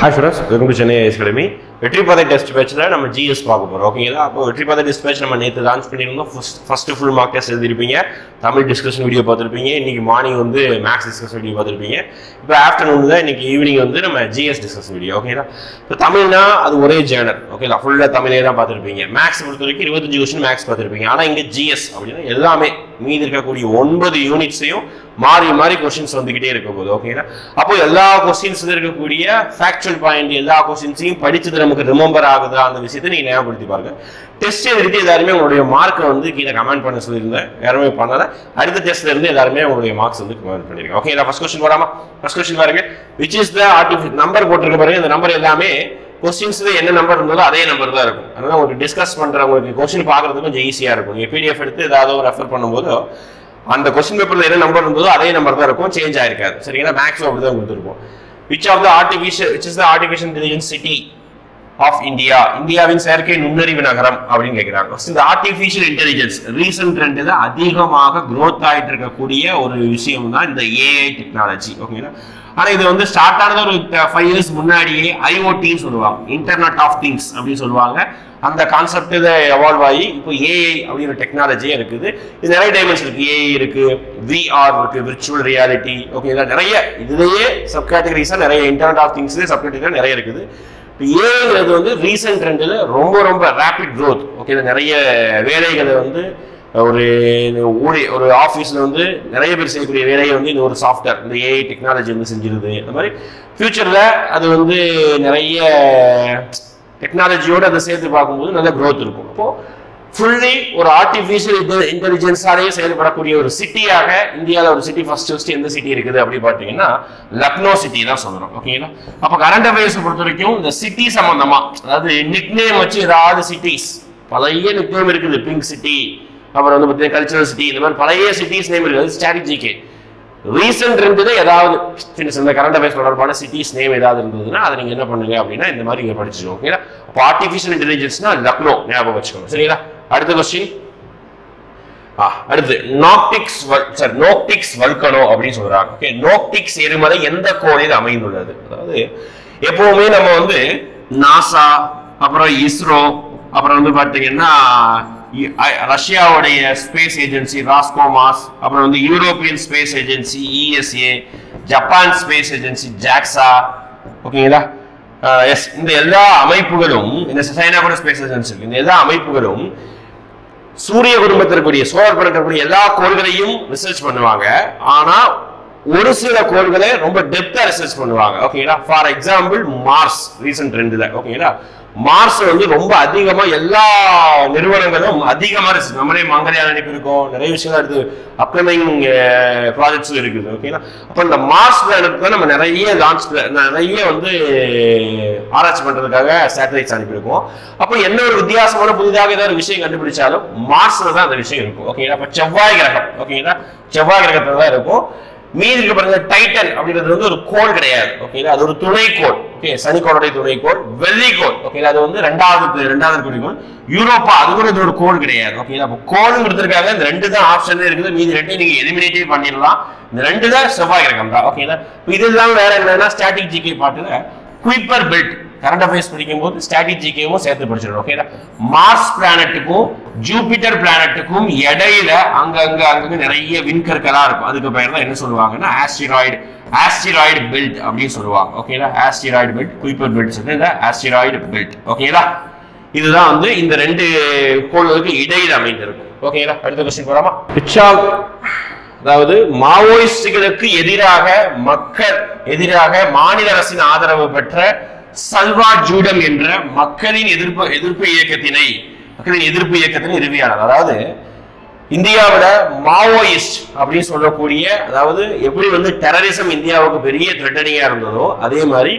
Hi friends, welcome to Chennai IAS Academy. வெற்றி பாதை test பேட்ச்ல நம்ம ஜிஎஸ் பார்க்க போறோம். ஓகேங்களா? அப்போ வெற்றி பாதை டெஸ்ட் பேட்ச் நம்ம நேத்து லான்ச் பண்ணிருந்தோம். ஃபர்ஸ்ட் ஃபுல் மார்க் டெஸ்ட் எழுதிருப்பீங்க. தமிழ் டிஸ்கஷன் வீடியோ பார்த்திருப்பீங்க. இன்னைக்கு மார்னிங் வந்து மேக்ஸ் டிஸ்கஷன் வீடியோ பார்த்திருப்பீங்க. இப்போ ஆஃப்டர்நூன் தான் இன்னைக்கு ஈவினிங் வந்து நம்ம ஜிஎஸ் டிஸ்கஷன் வீடியோ. ஓகேங்களா? இப்போ தமிழ்னா அது ஒரே ஜேர்னல். ஓகேங்களா? ஃபுல்லா தமிழே தான் பார்த்திருப்பீங்க. மேக்ஸ் பொறுத்த வரைக்கும் 25 क्वेश्चन மேக்ஸ் பார்த்திருப்பீங்க. ஆனா இங்க ஜிஎஸ் அப்படின்னா எல்லாமே மீதி இருக்கக்கூடிய 9 யூனிட்ஸையும் மாறி மாறி क्वेश्चंस வந்துகிட்டே இருக்க போகுது. ஓகேங்களா? அப்போ எல்லா क्वेश्चंसல இருக்கக்கூடிய ஃபேக்சுவல் பாயிண்ட் எல்லா क्वेश्चंसையும் படிச்சது நமக்கு ரிமெம்பர் ஆகுதா அந்த விஷயத்தை நீங்க ஞாபகப்படுத்தி பாருங்க. டெஸ்ட் எழுதிட்டு எல்லாருமே உங்களுடைய மார்க்கை வந்து கீழே கமெண்ட் பண்ண சொல்லியிருந்தேன். யாருமே பண்ணல. அடுத்த டெஸ்ட்ல இருந்து எல்லாருமே உங்களுடைய மார்க்ஸ் வந்து கமெண்ட் பண்ணிருங்க. ஓகேங்களா? ஃபர்ஸ்ட் क्वेश्चन வராமா? ஃபர்ஸ்ட் क्वेश्चन பாருங்க. which is the artificial number போட்டுருக்க பாருங்க. இந்த நம்பர் எல்லாமே क्वेश्चंसல என்ன நம்பர் இருந்ததோ அதே நம்பர் தான் இருக்கும். அதனால உங்களுக்கு டிஸ்கஸ் பண்றவங்களுக்கு क्वेश्चन பார்க்கிறதுக்கு கொஞ்சம் ஈஸியா இருக்கும். நீங்க பிடிஎஃப் எடுத்து ஏதாவது ரெஃபர் பண்ணும்போது அந்த क्वेश्चन பேப்பர்ல என்ன நம்பர் இருந்ததோ அதே நம்பர் தான் இருக்கும், சேஞ்ச் ஆயிருக்காது. சரிங்களா? மேக்ஸ் அப்படி தான் கொடுத்துருப்போம். which is the artificial intelligence city of India? இந்தியாவின் செயற்கை நுண்ணறிவு நகரம் அப்படின்னு கேட்கிறாங்க. இந்த ஆர்டிஃபிஷியல் இன்டெலிஜென்ஸ் ரீசன்ட் ட்ரெண்ட்ல அதிகமாக growth ஆயிட்டு இருக்கக்கூடிய ஒரு விஷயம் தான் இந்த ஏஐ டெக்னாலஜி. ஓகேங்களா? ஆனா இது வந்து ஸ்டார்ட் ஆனது ஒரு 5 இயர்ஸ் முன்னாடியே ஐஓடின்னு சொல்லுவாங்க, இன்டர்நெட் ஆஃப் திங்ஸ் அப்படின்னு சொல்லுவாங்க. அந்த கான்செப்ட் இதை எவால்வ் ஆகி இப்போ ஏஐ அப்படிங்கிற டெக்னாலஜியே இருக்குது. இது நிறைய டைமென்ஷன் இருக்கு. ஏஐ இருக்கு, விஆர் இருக்கு, விர்ச்சுவல் ரியாலிட்டி. ஓகேங்களா? நிறைய இதுலயே சப் கேட்டகரிஸா நிறைய இன்டர்நெட் ஆஃப் திங்ஸ்ல சப் கேட்டகரி நிறைய இருக்குது. ஏஐங்கிறது வந்து ரீசன்ட் ட்ரெண்ட்ல ரொம்ப ரொம்ப ரேபிட் growth. ஓகே, நிறைய வேலைகளை வந்து ஒரு ஆஃபீஸில் வந்து நிறைய பேர் செய்யக்கூடிய வேலையை வந்து இந்த ஒரு சாஃப்ட்வேர் இந்த ஏஐ டெக்னாலஜி வந்து செஞ்சிருது. அந்த மாதிரி ஃபியூச்சரில் அது வந்து நிறைய டெக்னாலஜியோடு அதை சேர்த்து பார்க்கும்போது நல்ல growth இருக்கும். அப்போது ஃபுல்லி ஒரு ஆர்டிஃபிஷியல் இன்டெலிஜென்ஸாலேயே செயல்படக்கூடிய ஒரு சிட்டியாக இந்தியாவில் ஒரு சிட்டி ஃபர்ஸ்ட் எந்த சிட்டி இருக்குது அப்படின்னு பார்த்தீங்கன்னா லக்னோ சிட்டி தான் சொல்லணும். ஓகேங்களா? அப்போ கரண்ட் அஃபேர்ஸை பொறுத்த வரைக்கும் இந்த சிட்டி சம்பந்தமா, அதாவது நிக்நேம் வச்சு ஏதாவது சிட்டிஸ் பழைய நிக்நேம் இருக்குது, பிங்க் சிட்டி, அப்புறம் வந்து பார்த்தீங்கன்னா கல்ச்சரல் சிட்டி, இந்த மாதிரி பழைய சிட்டிஸ் நேம் இருக்குது. ஸ்ட்ராட்டஜிக்கு ரீசன்ட் இருந்தது ஏதாவது சின்ன சின்ன கரண்ட் அஃபேர்ஸ் தொடர்பான சிட்டிஸ் நேம் ஏதாவது இருந்ததுன்னா அதை நீங்க என்ன பண்ணுங்க அப்படின்னா இந்த மாதிரி இங்கே படிச்சுக்கோங்க. ஓகேங்களா? அப்போ ஆர்டிஃபிஷியல் இன்டெலிஜென்ஸ்னா லக்னோ ஞாபகம் வச்சுக்கோங்க. சரிங்களா? அடுத்த கொஸ்டின். அடுத்து நோக்டிக்ஸ் வல்கனோ அப்படின்னு சொல்றாங்க. ஓகே, நோக்டிக்ஸ் எரிமலை எந்த கோளில் அமைந்துள்ளது? அதாவது எப்பவுமே நம்ம வந்து நாசா, அப்புறம் இஸ்ரோ, அப்புறம் வந்து பாத்தீங்கன்னா ரஷ்யாவுடைய ஸ்பேஸ் ஏஜென்சி ராஸ்கோமாஸ், அப்புறம் வந்து European space agency ESA, Japan space agency JAXA. ஓகேங்களா? எஸ், இந்த எல்லா அமைப்புகளும், இந்த சைனா கூட ஸ்பேஸ் ஏஜென்சி, இந்த எல்லா அமைப்புகளும் சூரிய குடும்பத்திற்குரிய சோலார் பண்ணக்கூடிய எல்லா கோள்களையும் ரிசர்ச் பண்ணுவாங்க. ஆனா ஒரு சில கோள்களை ரொம்ப டெப்தா ரிசர்ச் பண்ணுவாங்க. ஓகேங்களா? ஃபார் எக்ஸாம்பிள் மார்ஸ் ரீசன்ட் ட்ரெண்ட்ல. ஓகேங்களா? மார்ஸ் வந்து ரொம்ப அதிகமா எல்லா நிறுவனங்களும் அதிகமா நம்மளே மங்கள்யான் அனுப்பியிருக்கோம், நிறைய விஷயங்கள் அடுத்து அப்கமிங் ப்ராஜெக்ட்ஸ் இருக்குது. ஓகேங்களா? அப்போ இந்த மார்ஸ் பிளானட் தான் நம்ம நிறைய வந்து ஆராய்ச்சி பண்றதுக்காக சேட்டலைட்ஸ் அனுப்பியிருக்கோம். அப்போ என்ன ஒரு வித்தியாசமான புதிதாக ஏதாவது ஒரு விஷயம் கண்டுபிடிச்சாலும் மார்ஸ்ல தான் அந்த விஷயம் இருக்கும். ஓகேங்களா? அப்போ செவ்வாய் கிரகம், ஓகேங்களா, செவ்வாய் கிரகத்துல தான் இருக்கும். மீதி இருக்க பாருங்க டைட்டன் அப்படிங்கிறது வந்து ஒரு கோள் கிடையாது. ஓகேங்களா? அது ஒரு துணைக்கோள். ஓகே, சனிக்கோளுடைய துணைக்கோள். வெள்ளிக்கோள், ஓகேங்களா, அது வந்து ரெண்டாவது துணைக்கோள். யூரோப்பா, அது கூட இது ஒரு கோள் கிடையாது. ஓகேங்களா? அப்போ கோளும் கொடுத்துருக்காங்க. இந்த ரெண்டு தான் ஆப்ஷன் இருக்குது. மீதி ரெண்டையும் நீங்க எலிமினேட்டே பண்ணிடலாம். இந்த ரெண்டு தான் செவ்வாய் கிரகம் தான். ஓகேங்களா? இதெல்லாம் வேற என்னன்னா ஸ்டாட்டிக் ஜிகே பாட்டுல குயிப்பர் பெல்ட் கரண்ட் அஃபேர்ஸ் படிக்கும் போது ஸ்டாட்டிக் ஜிகேவும் சேர்த்து படிச்சிடணும். ஓகேங்களா? மார்ஸ் பிளானட்டுக்கும் ஜூபிட்டர் பிளானட்டுக்கும் இடையில அங்கங்க நிறைய விண்கற்களா இருக்கும். அதுக்கு பேர் தான் என்ன சொல்லுவாங்கன்னா ஆஸ்டிராய்டு பெல்ட் அப்படின்னு சொல்லுவாங்க. ஓகேங்களா? ஆஸ்டிராய்டு பெல்ட், குயிப்பர் பெல்ட் சொல்லி இந்த ஆஸ்டிராய்டு பெல்ட். ஓகேங்களா? இதுதான் வந்து இந்த ரெண்டு கோள்களுக்கு இடையில அமைந்திருக்கும். ஓகேங்களா? அடுத்த கொஸ்டின் போலாமா? அதாவது மாவோயிஸ்டுகளுக்கு எதிராக மாநில அரசின் ஆதரவு பெற்ற சல்வா ஜூடம் என்ற மக்களின் எதிர்ப்பு இயக்கத்தின் இறுதியாளர். அதாவது இந்தியாவில மாவோயிஸ்ட் அப்படின்னு சொல்லக்கூடிய, அதாவது எப்படி வந்து டெரரிசம் இந்தியாவுக்கு பெரிய த்ரெட்டனிங்கா இருந்ததோ அதே மாதிரி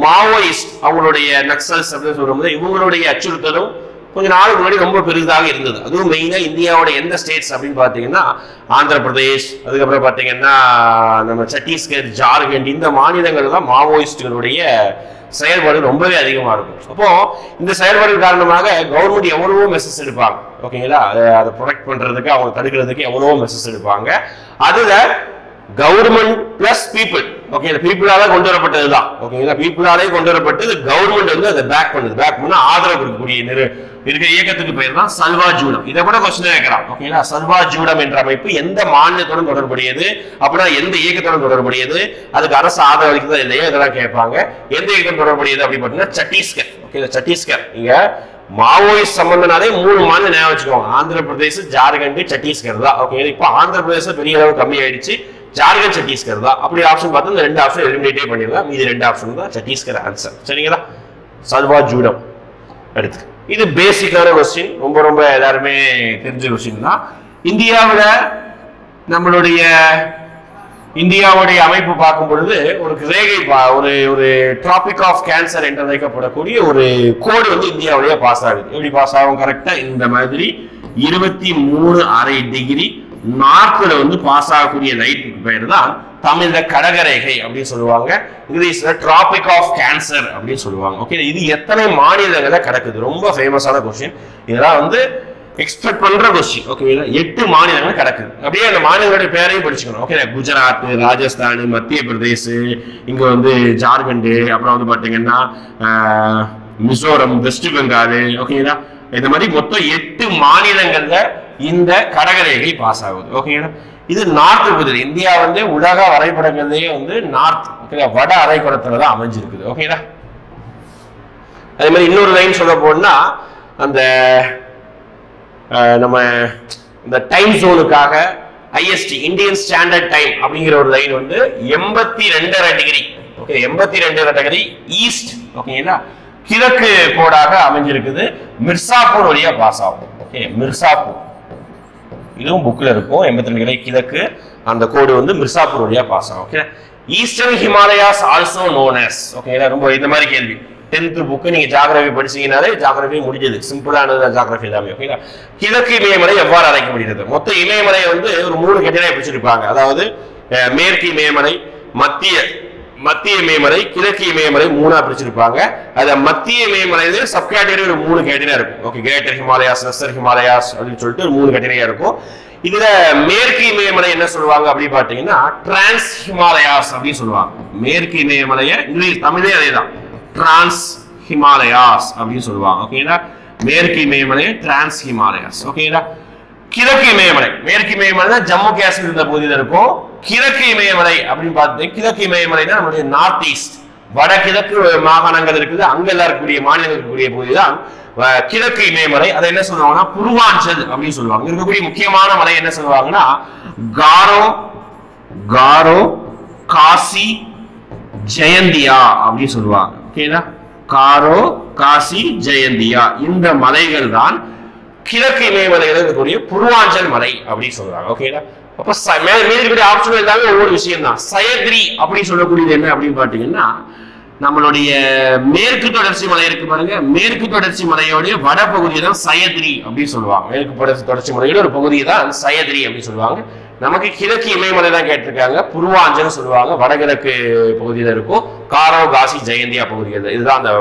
மாவோயிஸ்ட் அவங்களுடைய நக்சல்ஸ் அப்படின்னு சொல்லும்போது இவங்களுடைய அச்சுறுத்தலும் கொஞ்ச நாளுக்கு முன்னாடி ரொம்ப பெரிதாக இருந்தது. அதுவும் மெயினா இந்தியாவோட எந்த ஸ்டேட்ஸ் அப்படின்னு பாத்தீங்கன்னா ஆந்திர பிரதேஷ், அதுக்கப்புறம் பாத்தீங்கன்னா நம்ம சத்தீஸ்கர், ஜார்க்கண்ட், இந்த மாநிலங்கள் தான் மாவோயிஸ்டுகளுடைய செயல்பாடு ரொம்பவே அதிகமா இருக்கும். அப்போ இந்த செயல்பாடு காரணமாக கவர்மெண்ட் எவ்வளவோ மெசேஜ் எடுப்பாங்க. ஓகேங்களா? அதை ப்ரொடெக்ட் பண்றதுக்கு, அவங்க தடுக்கிறதுக்கு எவ்வளவோ மெசேஜ் எடுப்பாங்க. அதுல கவர்மெண்ட் பிளஸ் பீப்புள் ஓகே இந்த பீப்புளால கொண்டு வரப்பட்டதுதான் ஓகேங்களா பீப்புளாலே கொண்டு வரப்பட்டு கவர்மெண்ட் வந்து அதை பேக் பண்ணுது பேக் பண்ண ஆதரவு கொடுக்கக்கூடிய இருக்கிற இயக்கத்துக்கு பேர் தான் சல்வா ஜூடம் இதை கூட கொஸ்டின் கேட்கலாம் ஓகேங்களா சல்வா ஜூடம் என்ற அமைப்பு எந்த மாநிலத்துடன் தொடர்புடையது அப்படின்னா எந்த இயக்கத்துடன் தொடர்புடையது அதுக்கு அரசு ஆதரவு அளிக்கிறதா இல்லையா இதெல்லாம் கேட்பாங்க எந்த இயக்கம் தொடர்புடையது அப்படின்னு பார்த்தீங்கன்னா சத்தீஸ்கர் ஓகே சத்தீஸ்கர் இங்க மாவோயிஸ்ட் சம்பந்தனாலே 3 மாநிலம் ஞாபகம் வச்சுக்கோங்க ஆந்திர பிரதேஷ் ஜார்க்கண்ட் சத்தீஸ்கர் தான் ஓகே இப்போ ஆந்திர பிரதேசம் பெரிய அளவு கம்மி ஆயிடுச்சு ஜார்க்கண்ட் சத்தீஸ்கர் தான் அப்படி ஆப்ஷன் பார்த்தா இந்த 2 ஆப்ஷன் எலிமினேட்டே பண்ணிடலாம் மீதி 2 ஆப்ஷன் தான் சத்தீஸ்கர் ஆன்சர் சரிங்களா சல்வா ஜூடம் அடுத்து இது பேசிக்கான கொஸ்டின் ரொம்ப ரொம்ப எல்லாருமே தெரிஞ்ச கொஸ்டின் தான் இந்தியாவுடைய அமைப்பு பார்க்கும் பொழுது ஒரு ரேகை ஒரு டிராபிக் ஆஃப் கேன்சர் என்று அழைக்கப்படக்கூடிய ஒரு கோடு வந்து இந்தியாவுடைய பாஸ் ஆகுது எப்படி பாஸ் ஆகும் கரெக்டா இந்த மாதிரி 23.5 டிகிரி நார்த்ல வந்து பாஸ் ஆகக்கூடிய லைட்டுக்கு பேர் தான் தமிழ்ல கடகரேகை அப்படின்னு சொல்லுவாங்க இங்கிலீஷ்ல டிராபிக் ஆஃப் கேன்சர் அப்படின்னு சொல்லுவாங்க ஓகே இது எத்தனை மாநிலங்களை கடக்குது ரொம்ப ஃபேமஸான கொஸ்டின் இதெல்லாம் வந்து எக்ஸ்பெக்ட் பண்ற கொஸ்டின் ஓகேங்களா 8 மாநிலங்கள் கிடக்குது அப்படியே அந்த மாநிலங்களுடைய பேரையும் படிச்சுக்கணும் ஓகே குஜராத் ராஜஸ்தான் மத்திய பிரதேஷ் இங்க வந்து ஜார்க்கண்ட் அப்புறம் வந்து பாத்தீங்கன்னா மிசோரம் வெஸ்ட் பெங்கால் ஓகேங்களா இந்த மாதிரி மொத்தம் 8 மாநிலங்கள்ல இந்த கடகரேகை பாஸ் ஆகுது ஓகேங்களா இது நார்த் பகுதி இந்தியா வந்து உலக வரைபடங்கள்லயே வந்து நார்த் ஓகேங்களா வட அரைக்கோளத்துலதான் அமைஞ்சிருக்குது ஓகேங்களா அதே மாதிரி இன்னொரு லைன் சொல்ல போனா அந்த நம்ம இந்த டைம் ஜோனுக்காக ஐஎஸ்டி இந்தியன் ஸ்டாண்டர்ட் டைம் அப்படிங்கிற ஒரு லைன் வந்து 82.5 டிகிரி ஓகே 82.5 டிகிரி ஈஸ்ட் ஓகேங்களா கிழக்கு கோடாக அமைஞ்சிருக்குது மிர்சாப்பூர் வழியா பாஸ் ஆகும் ஓகே மிர்சாப்பூர் இதுவும் புக்ல இருக்கும் 82 டிகிரி கிழக்கு அந்த கோடு வந்து மிர்சாப்பூர் வழியா பாஸ் ஆகும் okay eastern Himalayas also known as ஓகேங்களா ரொம்ப இந்த மாதிரி கேள்வி 10th புக் நீங்க ஜியோகிராஃபி படிச்சீங்கனாலே ஜியோகிராஃபி முடிஞ்சது சிம்பிளானது ஜியோகிராஃபி எல்லாமே ஓகேங்களா கிழக்கு இமயமலை எவ்வாறு அழைக்கப்படுகிறது மொத்த இமயமலை வந்து ஒரு 3 கேட்டகரியா பிரிச்சிருப்பாங்க அதாவது மேற்கு இமயமலை மத்திய இமயமலை கிழக்கு இமயமலை 3ஆ பிரிச்சிருப்பாங்க அத மத்திய இமயமலையில சப் கேட்டகரி ஒரு 3 கேட்டகரியா இருக்கும் okay greater Himalayas lesser Himalayas அப்படின்னு சொல்லிட்டு ஒரு 3 கேட்டகரியா இருக்கும் இதுல மேற்கு இமயமலை என்ன சொல்லுவாங்க அப்படி பாத்தீங்கன்னா டிரான்ஸ் ஹிமாலயாஸ் அப்படின்னு சொல்லுவாங்க மேற்கு இமயமலையை இங்கிலீஷ் தமிழே அதேதான் டிரான்ஸ் ஹிமாலயாஸ் அப்படின்னு சொல்லுவாங்க ஓகேங்களா மேற்கு இமயமலை டிரான்ஸ் ஹிமாலயாஸ் ஓகேங்களா கிழக்கு இமயமலை மேற்கு இமயமலை ஜம்மு காஷ்மீர் இந்த பகுதியில் இருக்கும் கிழக்கு இமயமலை அப்படின்னு பார்த்து கிழக்கு இமயமலை தான் நம்மளுடைய நார்த் ஈஸ்ட் வடகிழக்கு மாகாணங்கள் இருக்குது அங்க எல்லாம் இருக்கக்கூடிய மாநிலங்கள் இருக்கக்கூடிய பகுதி தான் கிழக்கு இமயமலை அதை என்ன சொல்லுவாங்கன்னா பூர்வாஞ்சல் அப்படின்னு சொல்லுவாங்க இருக்கக்கூடிய முக்கியமான மலை என்ன சொல்லுவாங்கன்னா காரோ காசி ஜெயந்தியா அப்படின்னு சொல்லுவாங்க ஓகேங்களா காரோ காசி ஜெயந்தியா இந்த மலைகள் தான் கிழக்கு இமயமலைகள் இருக்கக்கூடிய பூர்வாஞ்சல் மலை அப்படின்னு சொல்றாங்க ஓகேங்களா அப்ப மீதி ஆப்ஷன் எல்லாமே ஒவ்வொரு விஷயம் தான் சயத்ரி அப்படின்னு சொல்லக்கூடியது என்ன அப்படின்னு பாத்தீங்கன்னா நம்மளுடைய மேற்கு தொடர்ச்சி மலை இருக்கு பாருங்க மேற்கு தொடர்ச்சி மலையோடைய வடபகுதியை தான் சயத்ரி அப்படின்னு சொல்லுவாங்க மேற்கு தொடர்ச்சி மலையோட ஒரு பகுதியை தான் சயத்ரி அப்படின்னு சொல்லுவாங்க நமக்கு கிழக்கு இமயமலை தான் கேட்டிருக்காங்க பூர்வாஞ்சல் சொல்லுவாங்க வடகிழக்கு பகுதியில இருக்கும் காரோ காசி ஜெயந்தியா பகுதிகள் இதுதான் அந்த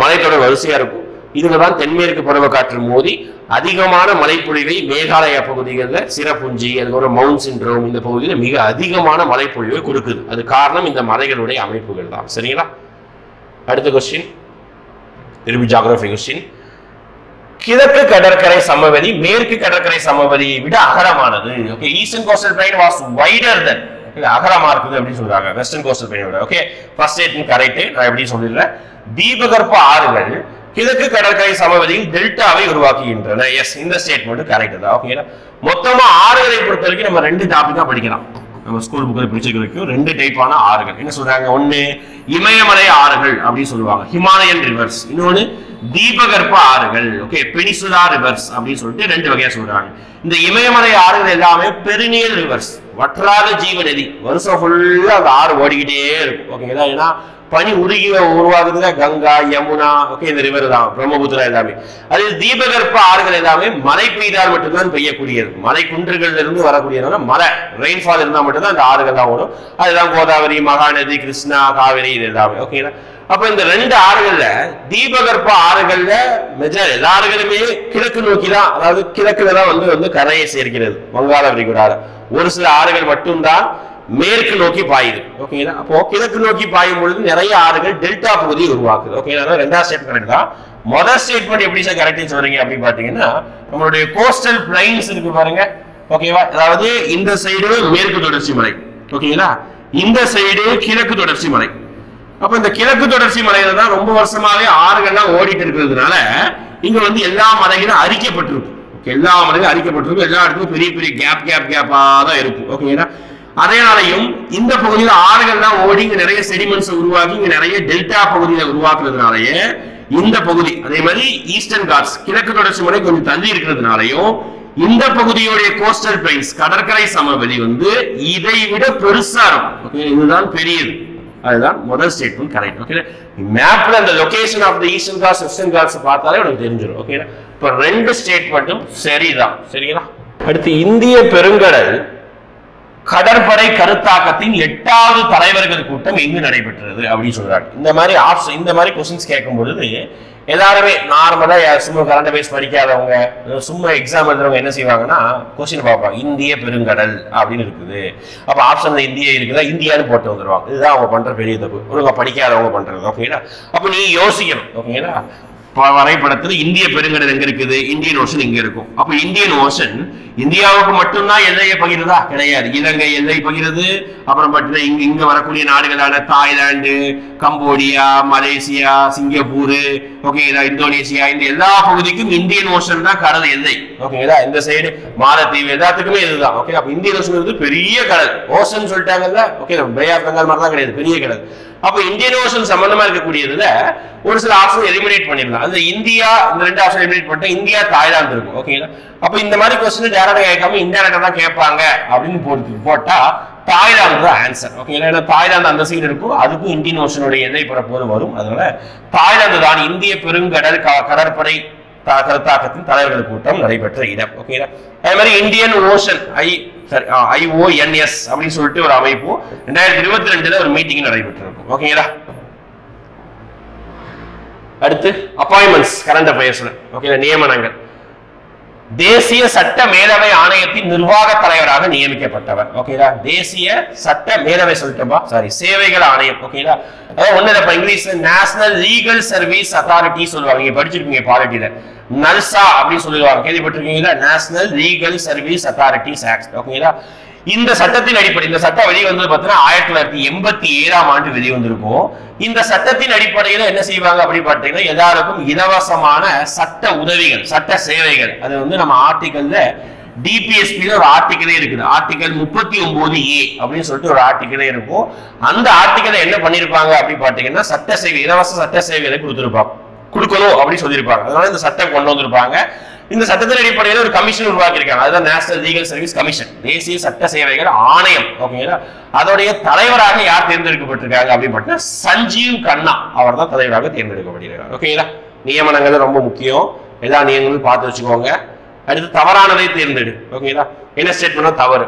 மலைத்தொடர் வரிசையா இருக்கும் இதுலதான் தென்மேற்கு பருவக்காற்று மோதி அதிகமான மழைப்பொழிவை மேகாலயா பகுதிகளில் சிறப்புஞ்சி அதுக்கப்புறம் மவுண்ட் சிண்ட்ரோம் இந்த பகுதியில் மிக அதிகமான மழைப்பொழிவை கொடுக்குது அது காரணம் இந்த மலைகளுடைய அமைப்புகள் தான் சரிங்களா அடுத்த கொஸ்டின் திருப்பி ஜியோகிராஃபி கொஸ்டின் கிழக்கு கடற்கரை சமவெளி மேற்கு கடற்கரை சமவெளியை விட அகலமானது okay eastern coastal plain was wider than அகலமா இருக்குது அப்படின்னு சொல்றாங்க வெஸ்டர்ன் கோஸ்டல் பிளைனை விட ஓகே ஃபர்ஸ்ட் ஸ்டேட்மென்ட் கரெக்ட் நான் எப்படி சொல்லிடுறேன் தீபகற்ப ஆறுகள் கிழக்கு கடற்கரை சமவெளியில் டெல்டாவை உருவாக்குகின்றன எஸ் இந்த ஸ்டேட்மெண்ட் கரெக்ட் தான் ஓகே மொத்தமா ஆறுகளை பொறுத்த வரைக்கும் நம்ம 2 டாபிக்கா படிக்கலாம் நம்ம ஸ்கூல் புக்கில் பிடிச்சிருக்க வரைக்கும் 2 டைப்பான ஆறுகள் என்ன சொல்றாங்க ஒன்னு இமயமலை ஆறுகள் அப்படின்னு சொல்லுவாங்க ஹிமாலயன் ரிவர்ஸ் இன்னொன்னு தீபகற்ப ஆறுகள் ஓகே பெனிசுலா ரிவர்ஸ் அப்படின்னு சொல்லிட்டு 2 வகையா சொல்றாங்க இந்த இமயமலை ஆறுகள் எல்லாமே பெரினியல் ரிவர்ஸ் வற்றாத ஜீவ நதி வருஷம் ஃபுல்லா அந்த ஆறு ஓடிக்கிட்டே இருக்கும் ஓகேங்களா ஏன்னா பனி உருகி உருவாகுதுங்க கங்கா யமுனா ஓகே இந்த ரிவர் தான் பிரம்மபுத்திரா எல்லாமே அது தீபகற்ப ஆறுகள் எல்லாமே மழை பெய்தால் மட்டும்தான் பெய்யக்கூடியது மலை குன்றுகள்ல இருந்து வரக்கூடியதுனால மழை ரெயின்ஃபால் இருந்தால் மட்டும்தான் அந்த ஆறுகள் தான் ஓடும் அதுதான் கோதாவரி மகாநதி கிருஷ்ணா காவிரி இது எல்லாமே ஓகேங்களா அப்ப இந்த 2 ஆறுகள்ல தீபகற்ப ஆறுகள்ல மெஜர் எல்லா ஆறுகளுமே கிழக்கு நோக்கி தான் அதாவது கிழக்குல தான் வந்து கரையை சேர்க்கிறது வங்காள விரிகுடால ஒரு சில ஆறுகள் மட்டும்தான் மேற்கு நோக்கி பாயுது. ஓகேங்களா? அப்போ கிழக்கு நோக்கி பாயும் பொழுது நிறைய ஆறுகள் டெல்டா பகுதியை உருவாக்குது. ஓகேங்களா? ரெண்டாவது ஸ்டேட்மெண்ட் கரெக்ட் தான். முதல் ஸ்டேட்மெண்ட் எப்படி சார் கரெக்ட் சொல்றீங்க அப்படின்னு பாத்தீங்கன்னா, நம்மளுடைய கோஸ்டல் பிளைன்ஸ் இருக்கு பாருங்க. ஓகேவா? அதாவது இந்த சைடு மேற்கு தொடர்ச்சி மலை, ஓகேங்களா, இந்த சைடு கிழக்கு தொடர்ச்சி மலை. அப்ப இந்த கிழக்கு தொடர்ச்சி மலையில தான் ரொம்ப வருஷமாவே ஆறுகள்லாம் ஓடிட்டு இருக்கிறதுனால இங்க வந்து எல்லா மலைகளும் அரிக்கப்பட்டிருக்கும். எல்லா மலைகளும் அரிக்கப்பட்டிருக்கும். எல்லா இடத்துக்கும் பெரிய பெரிய கேப்பா தான் இருக்கும். ஓகேங்களா? அதனாலையும் இந்த பகுதியில் ஆறுகள்லாம் ஓடி இங்க நிறைய செடிமெண்ட்ஸ் உருவாக்கி இங்க நிறைய டெல்டா பகுதியை உருவாக்குறதுனாலயே இந்த பகுதி, அதே மாதிரி ஈஸ்டர்ன் காட்ஸ் கிழக்கு தொடர்ச்சி மலை கொஞ்சம் தள்ளி இருக்கிறதுனாலையும் இந்த பகுதியுடைய கோஸ்டல் பிளைன்ஸ் கடற்கரை சமவெளி வந்து இதை விட பெருசா இருக்கும். இதுதான் பெரியது. அதுதான் முதல் ஸ்டேட்மெண்ட் கரெக்ட். ஓகே, மேப்ல அந்த location of the eastern Ghats western Ghats பார்த்தாலே உங்களுக்கு தெரிஞ்சிடும். ஓகே, இப்ப ரெண்டு ஸ்டேட்மெண்ட்டும் சரிதான். சரிங்களா? அடுத்து இந்திய பெருங்கடல் கடற்படை கருத்தாக்கத்தின் 8வது தலைவர்கள் கூட்டம் எங்கு நடைபெற்றது அப்படின்னு சொல்றாங்க. இந்த மாதிரி கொஸ்டின்ஸ் கேட்கும் பொழுது எல்லாருமே நார்மலா சும்மா கரண்ட் அஃபேர்ஸ் படிக்காதவங்க, சும்மா எக்ஸாம் எழுதுறவங்க என்ன செய்வாங்கன்னா கொஸ்டின் பார்ப்பாங்க, இந்திய பெருங்கடல் அப்படின்னு இருக்குது. அப்ப ஆப்ஷன்ல இந்தியா இருக்குதா, இந்தியான்னு போட்டு வந்துருவாங்க. இதுதான் அவங்க பண்ற பெரிய தப்பு, ஒழுங்கா படிக்காதவங்க பண்றது. ஓகேங்களா? அப்ப நீ யோசிக்கணும். ஓகேங்களா? வரைபடத்துல இந்திய பெருங்கடல் எங்க இருக்குது, இந்தியன் ஓஷன் இங்க இருக்கும். அப்ப இந்தியன் ஓஷன் இந்தியாவுக்கு மட்டும்தான் எல்லையை பகிர்றதா? கிடையாது. இலங்கை எல்லை பகிர்றது. அப்புறம் பார்த்தீங்கன்னா இங்க வரக்கூடிய நாடுகளான தாய்லாந்து, கம்போடியா, மலேசியா, சிங்கப்பூர், ஓகேங்களா, இந்தோனேசியா, இந்த எல்லா பகுதிக்கும் இந்தியன் ஓஷன் தான் கடல் எல்லை. ஓகேங்களா? இந்த சைடு மாலத்தீவு எல்லாத்துக்குமே இதுதான். ஓகே, அப்ப இந்தியன் ஓஷன் வந்து பெரிய கடல். ஓஷன் சொல்லிட்டாங்கல்ல. ஓகே, பே ஆஃப் பெங்கால் மாதிரி தான் கிடையாது, பெரிய கடல். அப்ப இந்தியன் ஓஷன் சம்பந்தமா இருக்கக்கூடியதுல ஒரு சில ஆப்ஷன் எலிமினேட் பண்ணிடலாம். அந்த இந்தியா, இந்த ரெண்டு ஆப்ஷன் எலிமினேட் பண்ணிட்டா இந்தியா தாய்லாந்து இருக்கும். ஓகேங்களா? அப்ப இந்த மாதிரி கொஸ்டின் டேரக்டா கேட்காம இன்டைரக்டா தான் கேட்பாங்க அப்படின்னு போட்டா தாய்லாந்து தான் ஆன்சர். ஓகேங்களா? ஏன்னா தாய்லாந்து அந்த சைடு இருக்கும், அதுக்கும் இந்தியன் ஓஷனுடைய எல்லை பரப்போது வரும். அதனால தாய்லாந்து தான் இந்திய பெருங்கடல் கடற்படை கருத்தாக்கத்தின் தலைவர்கள் கூட்டம் நடைபெற்ற இடம். ஓகேங்களா? அதே மாதிரி இந்தியன் ஓஷன் IONS அப்படின்னு சொல்லிட்டு ஒரு அமைப்பு 2022 ஒரு மீட்டிங் நடைபெற்றிருக்கும். ஓகேங்களா? அடுத்து அப்பாயின்மெண்ட்ஸ் கரண்ட் அஃபேர்ஸ்ல. ஓகேங்களா? நியமனங்கள். தேசிய சட்ட மேலவை ஆணையத்தின் நிர்வாக தலைவராக நியமிக்கப்பட்டவர். ஓகேங்களா? தேசிய சட்ட மேலவை சொல்லிட்டோம்பா, சாரி, சேவைகள் ஆணையம். ஓகேங்களா? அதாவது ஒண்ணு இங்கிலீஷ்ல நேஷனல் லீகல் சர்வீஸ் அத்தாரிட்டி சொல்லுவாங்க. நீங்க படிச்சிருக்கீங்க பாலிட்டியில, நல்சா அப்படின்னு சொல்லுவாங்க, கேள்விப்பட்டிருக்கீங்களா? National legal service authorities act. ஓகேங்களா? இந்த சட்டத்தின் அடிப்படை, இந்த சட்டம் வெளிவந்தது பார்த்தீங்கன்னா 1987ஆம் ஆண்டு வெளிவந்திருக்கும். இந்த சட்டத்தின் அடிப்படையில் என்ன செய்வாங்க அப்படின்னு பார்த்தீங்கன்னா, எல்லாருக்கும் இலவசமான சட்ட உதவிகள், சட்ட சேவைகள். அது வந்து நம்ம ஆர்டிகல்ல டிபிஎஸ்பில ஒரு ஆர்டிகலே இருக்குது. ஆர்டிகல் 39A அப்படின்னு சொல்லிட்டு ஒரு ஆர்டிகலே இருக்கும். அந்த ஆர்டிகலை என்ன பண்ணிருப்பாங்க அப்படின்னு பார்த்தீங்கன்னா, சட்ட சேவை, இலவச சட்ட சேவைகளை கொடுக்கணும் அப்படின்னு சொல்லியிருப்பாங்க. அதனால இந்த சட்டம் கொண்டு வந்திருப்பாங்க. இந்த சட்டத்தின் அடிப்படையில் ஒரு கமிஷன் உருவாக்கியிருக்காங்க. அதுதான் நேஷனல் லீகல் சர்வீஸ் கமிஷன், தேசிய சட்ட சேவைகள் ஆணையம். ஓகேங்களா? அதோடைய தலைவராக யார் தேர்ந்தெடுக்கப்பட்டிருக்காங்க அப்படின்னு பார்த்தீங்கன்னா சஞ்சீவ் கண்ணா, அவர் தான் தலைவராக தேர்ந்தெடுக்கப்படுகிறார். ஓகேங்களா? நியமனங்கள் ரொம்ப முக்கியம், எல்லா நியமனங்களும் பார்த்து வச்சுக்கோங்க. அடுத்து தவறானதை தேர்ந்தெடு. ஓகேங்களா? என்ன ஸ்டேட்மெண்ட் தவறு?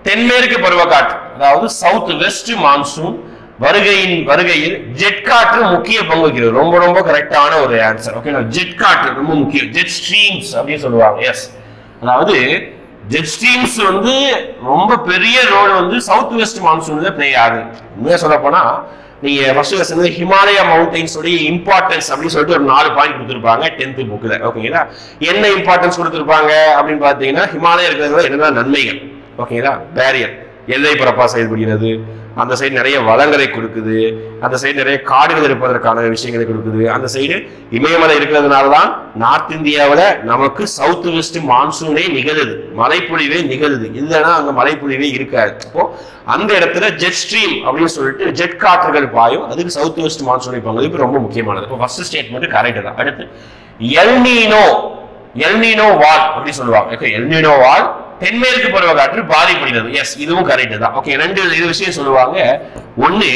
தென்மேற்கு பருவக்காற்று, அதாவது சவுத் வெஸ்ட் மான்சூன் வருகையில் ஜெட் காற்று முக்கிய பங்கு வகிக்கிறது. ரொம்ப ரொம்ப கரெக்டான ஒரு ஆன்சர். ஓகே, ஜெட் காற்று ரொம்ப முக்கியம். ஜெட் ஸ்ட்ரீம்ஸ் அப்படின்னு சொல்லுவாங்க. எஸ், அதாவது ஜெட் ஸ்ட்ரீம்ஸ் வந்து ரொம்ப பெரிய ரோல் வந்து சவுத் வெஸ்ட் மான்சூன்ல பிளே ஆகுது. உண்மையா சொல்ல போனா நீங்க ஃபர்ஸ்ட் ஹிமாலயா மவுண்டைன்ஸ் உடைய இம்பார்ட்டன்ஸ் அப்படின்னு சொல்லிட்டு ஒரு 4 பாயிண்ட் கொடுத்துருப்பாங்க 10th புக்ல. ஓகேங்களா? என்ன இம்பார்ட்டன்ஸ் கொடுத்துருப்பாங்க அப்படின்னு பாத்தீங்கன்னா, ஹிமாலயா இருக்கிறதுல என்னென்ன நன்மைகள். ஓகேங்களா? பேரியர், எல்லை பரப்பா செயல்படுகிறது, அந்த சைடு நிறைய வளங்களை கொடுக்குது, அந்த சைடு நிறைய காடுகள் இருப்பதற்கான விஷயங்களை கொடுக்குது, அந்த சைடு இமயமலை இருக்கிறதுனாலதான் நார்த் இந்தியாவில் நமக்கு சவுத் வெஸ்ட் மான்சூனே நிகழுது, மழைப்பொழிவே நிகழுது. இல்லைன்னா அங்க மழைப்பொழிவே இருக்காது. அப்போ அந்த இடத்துல ஜெட் ஸ்ட்ரீம் அப்படின்னு சொல்லிட்டு ஜெட் காற்றுகள் பாயும், அதுக்கு சவுத் வெஸ்ட் மான்சூனை பங்களிப்பு ரொம்ப முக்கியமானது. இப்போ ஃபர்ஸ்ட் ஸ்டேட்மெண்ட் கரெக்ட் தான். அடுத்து எல்னினோ வால் அப்படின்னு சொல்லுவாங்க. எல்னினோ வால் தென்மேற்கு பருவக்காற்று பாதிப்படுகிறது. எஸ், இதுவும் கரெக்ட் தான். ஓகே, ரெண்டு விஷயம் சொல்லுவாங்க. ஒன்னு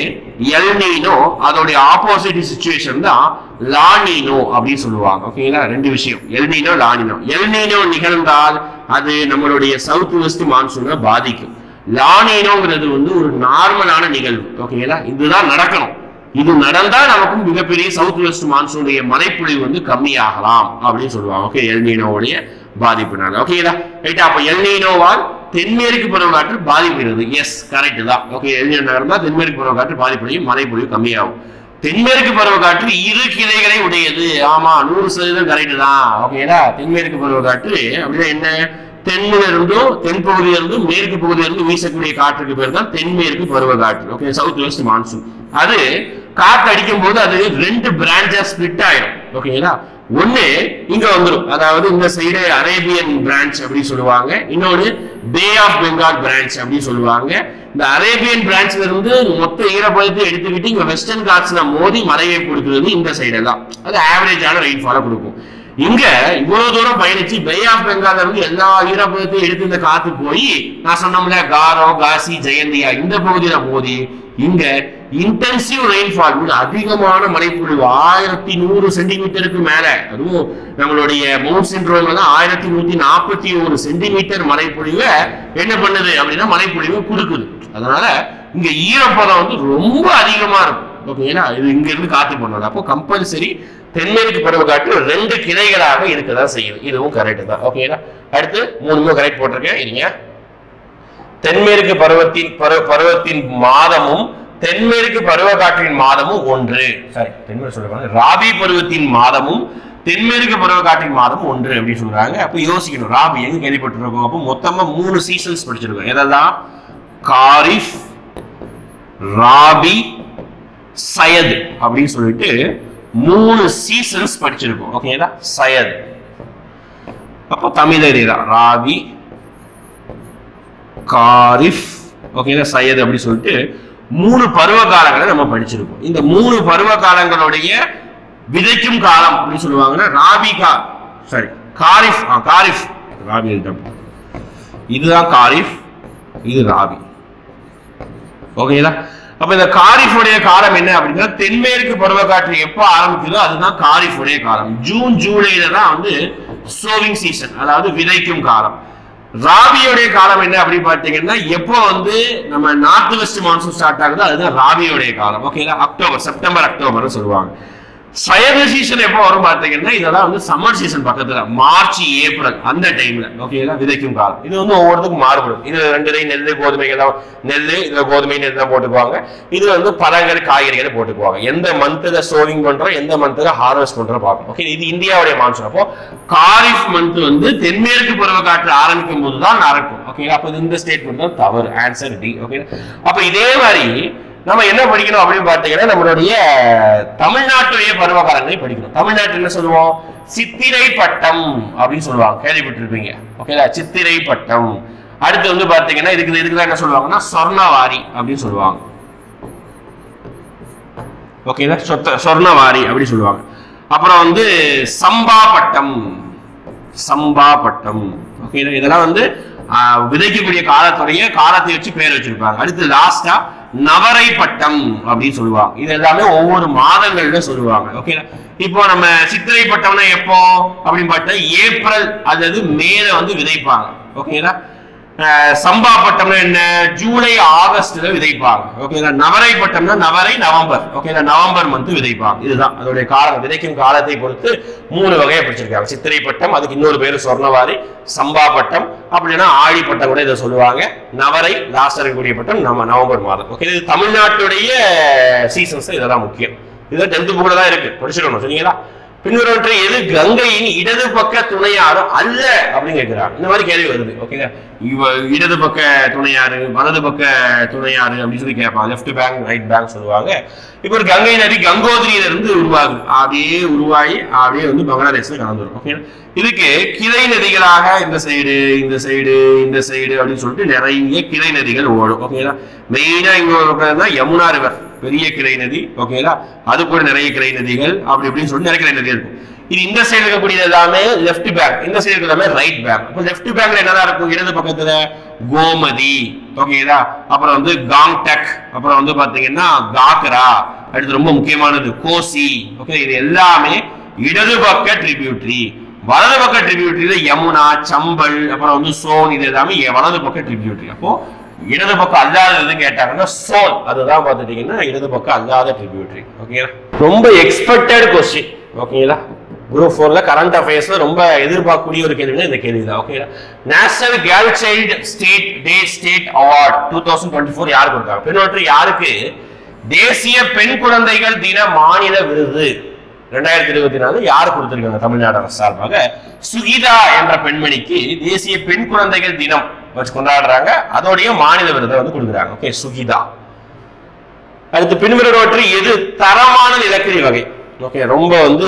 எல்னினோ, அதோடைய ஆப்போசிட் சிச்சுவேஷன் தான் லானினோ அப்படின்னு சொல்லுவாங்க. ஓகேங்களா? ரெண்டு விஷயம், எல்னினோ லானினோ. எல்னினோ நிகழ்ந்தால் அது நம்மளுடைய சவுத் வெஸ்ட் மான்சூனை பாதிக்கும். லானினோங்கிறது வந்து ஒரு நார்மலான நிகழ்வு. ஓகேங்களா? இதுதான் நடக்கணும். இது நடந்தா நமக்கும் மிகப்பெரிய சவுத் வெஸ்ட் மான்சூனுடைய மழைப்பொழிவு வந்து கம்மியாகலாம் அப்படின்னு சொல்லுவாங்க. ஓகே, எல்னினோவுடைய பாதிப்புனால. ஓகேங்களா? ரைட்டா? அப்ப எல்னினோவால் தென்மேற்கு பருவக்காற்று பாதிப்படுகிறது. எஸ், கரெக்ட் தான். ஓகே, நகர்ந்தா தென்மேற்கு பருவக்காற்று பாதிப்படையும், மழைப்பொழிவு கம்மியாகும். தென்மேற்கு பருவக்காற்று இரு கிளைகளை உடையது. ஆமா, 100% கரெக்ட் தான். ஓகேடா, தென்மேற்கு பருவக்காற்று அப்படின்னா என்ன? தென்னிலிருந்தும் தென்பகுதியிலிருந்தும் மேற்கு பகுதியிலிருந்து வீசக்கூடிய காற்றுக்கு பேர் தான் தென்மேற்கு பருவக்காற்று. Okay, south west monsoon. அது காற்று அடிக்கும் போது அது 2 பிரான்ச்சா ஸ்பிளிட் ஆயிடும். ஓகேங்களா, ஒண்ணு இங்க வந்துடும், அதாவது இந்த சைடு அரேபியன் பிரான்ச் அப்படின்னு சொல்லுவாங்க, இன்னொன்னு பே ஆஃப் பெங்கால் பிரான்ச் அப்படின்னு சொல்லுவாங்க. இந்த அரேபியன் பிரான்ச்ல இருந்து மொத்த ஈரப்பதத்தை எடுத்துக்கிட்டு இங்க வெஸ்டர்ன் காட்ஸ்ல மோதி மழையை கொடுக்கிறது இந்த சைடு எல்லாம். அது ஆவரேஜான ரெயின்ஃபாலை கொடுக்கும். இங்க இவ்வளவு தூரம் பயணிச்சு பே ஆஃப் பெங்கால்ல இருந்து எல்லா ஈரப்பதத்தையும் எடுத்து இந்த காத்து போய் நான் சொன்னோம்ல காரோ, காசி, ஜெயந்தியா இந்த பகுதியில மோதி இங்க இன்டென்சிவ் ரெயின்ஃபால், அதிகமான மழைப்பொழிவு 1100 சென்டிமீட்டருக்கு மேல, அதுவும் நம்மளுடைய மவுண்ட் சிண்ட்ரோம்ல தான் 1141 சென்டிமீட்டர் மழைப்பொழிவை என்ன பண்ணுது அப்படின்னா மழைப்பொழிவு கொடுக்குது. அதனால இங்க ஈரப்பதம் வந்து ரொம்ப அதிகமா இருக்கும். ஓகேங்களா, இது இங்க இருந்து காத்து பண்ணணும். அப்போ கம்பல்சரி தென்மேற்கு பருவக்காற்று 2 கிளைகளாக இருக்கதான் செய்யுது. இதுவும் கரெக்ட் தான். ஓகேங்களா, அடுத்து 3 கரெக்ட் போட்டிருக்கேன். இருங்க, தென்மேற்கு பருவத்தின் மாதமும் தென்மேற்கு பருவக்காற்றின் மாதமும் ஒன்று. சாரி, தென்மேற்கு சொல்றாங்க ராபி பருவத்தின் மாதமும் தென்மேற்கு பருவக்காற்றின் மாதம் ஒன்று அப்படின்னு சொல்றாங்க. அப்ப யோசிக்கணும், ராபி எங்க கேள்விப்பட்டிருக்கோம்? அப்போ மொத்தமா 3 சீசன்ஸ் படிச்சிருக்கோம். எதெல்லாம்? காரிஃப், ராபி, சயத் அப்படின்னு சொல்லிட்டு 3 சீசன்ஸ் படிச்சிருக்கோம். ஓகேங்களா, சயத் அப்போ தமிழர் ராபி, காரிஃப், ஓகேங்களா, சயத் அப்படி சொல்லிட்டு 3 பருவ காலங்களை நம்ம படிச்சிருக்கோம். இந்த 3 பருவ காலங்களுடைய விதைக்கும் காலம் அப்படின்னு சொல்லுவாங்கன்னா காரிஃப் ராபி, இதுதான் காரிஃப், இது ராபி. ஓகேங்களா, அப்ப இந்த காரிஃபுடைய காலம் என்ன அப்படின்னா தென்மேற்கு பருவக்காற்று எப்ப ஆரம்பிக்குதோ அதுதான் காரிஃபுடைய காலம். ஜூன் ஜூலைல தான் வந்து சோவிங் சீசன், அதாவது விதைக்கும் காலம். ராபியோடைய காலம் என்ன அப்படின்னு பாத்தீங்கன்னா எப்போ வந்து நம்ம நார்த் வெஸ்ட் மான்சூன் ஸ்டார்ட் ஆகுதோ அதுதான் ராபியோடைய காலம். ஓகேங்களா, அக்டோபர், செப்டம்பர், அக்டோபர் சொல்லுவாங்க. சயது சீசன் எப்போ வரும் பாத்தீங்கன்னா இதெல்லாம் வந்து சம்மர் சீசன் பக்கத்துல மார்ச், ஏப்ரல் அந்த டைம்ல. ஓகேங்களா, விதைக்கும் காலம். இது வந்து ஒவ்வொருத்துக்கும் மாறுபடும். இது 2 நெல், கோதுமைகள் தான், நெல் இதுல கோதுமை நெல் தான் போட்டுக்குவாங்க. இது வந்து பழங்கள், காய்கறிகளை போட்டுக்குவாங்க. எந்த மந்த்ல சோவிங் பண்றோம், எந்த மந்த்ல ஹார்வெஸ்ட் பண்றோம் பார்க்கணும். ஓகே, இது இந்தியாவுடைய மான்சூன். அப்போ காரிஃப் மந்த் வந்து தென்மேற்கு பருவக்காற்று ஆரம்பிக்கும் போதுதான் நடக்கும். ஓகேங்களா, அப்ப இந்த ஸ்டேட்மெண்ட் தான் தவறு. Answer D. ஓகே, அப்ப இதே மாதிரி நம்ம என்ன படிக்கணும் அப்படின்னு பாத்தீங்கன்னா நம்மளுடைய தமிழ்நாட்டுடைய பருவகாலங்களை படிக்கணும். தமிழ்நாட்டில் என்ன சொல்லுவோம்? சித்திரை பட்டம் அப்படின்னு சொல்லுவாங்க, கேள்விப்பட்டிருப்பீங்க. ஓகேங்களா, சித்திரை பட்டம். அடுத்து வந்து பாத்தீங்கன்னா இதுக்குதான் என்ன சொல்லுவாங்கன்னா சொர்ணவாரி அப்படின்னு சொல்லுவாங்க. ஓகேங்களா, சொர்ணவாரி அப்படின்னு சொல்லுவாங்க. அப்புறம் வந்து சம்பா பட்டம், சம்பா பட்டம். ஓகேங்களா, இதெல்லாம் வந்து விதைக்கக்கூடிய காலத்தை வச்சு பேர் வச்சிருப்பாங்க. அடுத்து லாஸ்டா நவரை பட்டம் அப்படின்னு சொல்லுவாங்க. இது எல்லாமே ஒவ்வொரு மாதங்கள்ல சொல்லுவாங்க. ஓகேங்களா, இப்போ நம்ம சித்திரை பட்டம்னா எப்போ அப்படின்னு பார்த்தா ஏப்ரல் அல்லது மேல வந்து விதைப்பாங்க. ஓகேங்களா, சம்பா பட்டம்னா என்ன? ஜூலை, ஆகஸ்ட்ல விதைப்பாங்க. ஓகேங்களா, நவரை பட்டம்னா நவம்பர். ஓகேங்களா, நவம்பர் மந்த் விதைப்பாங்க. இதுதான் அதோடைய காலம். விதைக்கும் காலத்தை பொறுத்து 3 வகையை பிடிச்சிருக்காங்க. சித்திரை பட்டம், அதுக்கு இன்னொரு பேரு சொர்ணவாரி, சம்பா பட்டம், அப்படின்னா ஆழி பட்டம் கூட இதை சொல்லுவாங்க. நவரை, லாஸ்ட் இருக்கக்கூடிய பட்டம் நவம்பர் மாதம். ஓகே, இது தமிழ்நாட்டுடைய சீசன்ஸ். இதெல்லாம் முக்கியம். இது 10th புக்ல தான் இருக்கு, படிச்சிடணும். சரிங்களா, பின்வருவற்றை எது கங்கையின் இடது பக்க துணையாறு அல்ல அப்படின்னு கேட்கிறாங்க. இந்த மாதிரி கேள்வி வருது. ஓகேங்க, இடது பக்க துணையாறு, வலது பக்க துணையாறு அப்படின்னு சொல்லி கேட்பாங்க. லெஃப்ட் பேங்க், ரைட் பேங்க் சொல்லுவாங்க. இப்போ ஒரு கங்கை நதி கங்கோதிரியில இருந்து உருவாகுது. அப்படியே உருவாகி அப்படியே வந்து பங்களாதேஷ்ல கலந்துரும். ஓகே, இதுக்கு கிளை நதிகளாக இந்த சைடு, இந்த சைடு, இந்த சைடு அப்படின்னு சொல்லிட்டு நிறைய கிளை நதிகள் ஓடும். ஓகேங்களா, மெயினா இங்க யமுனா ரிவர் பெரிய கிளை நதி. ஓகேங்களா, அது கூட நிறைய கிளை நதிகள் அப்படி இப்படின்னு சொல்லிட்டு நிறைய கிளை நதி இருக்கும். இது இந்த சைடு இருக்கக்கூடியது எல்லாமே லெஃப்ட் பேங்க், இந்த சைடு எல்லாமே ரைட் பேங்க். இப்போ லெஃப்ட் பேங்க்ல என்னதான் இருக்கும்? இடது பக்கத்துல கோமதி. ஓகேங்களா, அப்புறம் வந்து காங்டக், அப்புறம் வந்து பாத்தீங்கன்னா காக்ரா, அடுத்து ரொம்ப முக்கியமானது கோசி. ஓகே, இது எல்லாமே இடது பக்க ட்ரிபியூட்டரி. வலது பக்க ட்ரிபியூட்டரியில யமுனா, சம்பல், அப்புறம் வந்து சோன், இது எல்லாமே வலது பக்க ட்ரிபியூட்டரி. அப்போ இடது பக்கம் அல்லாதது கேட்டாங்கன்னா சோன், அதுதான் பார்த்துட்டீங்கன்னா இடது பக்கம் அல்லாத ட்ரிபியூட்டரி. ஓகேங்களா, ரொம்ப எக்ஸ்பெக்டட் கொஸ்டின். ஓகேங்களா, குரூப் 4ல கரண்ட் அஃபேர்ஸ்ல ரொம்ப எதிர்பார்க்கக்கூடிய ஒரு கேள்வி இந்த கேள்வி தான். Okay, national girl child state award 2024 யாருக்கு கொடுத்தாங்க? பின்னொன்று யாருக்கு தேசிய பெண் குழந்தைகள் தின மாநில விருது 2024 யாரு கொடுத்திருக்காங்க? தமிழ்நாடு அரசு சார்பாக சுகிதா என்ற பெண்மணிக்கு தேசிய பெண் குழந்தைகள் தினம் வச்சு கொண்டாடுறாங்க. அதோடைய மாநில விருதை வந்து கொடுக்குறாங்க. ஓகே, சுகிதா. அடுத்து பின்வருவற்று எது தரமான நிலக்கரி வகை? ஓகே, ரொம்ப வந்து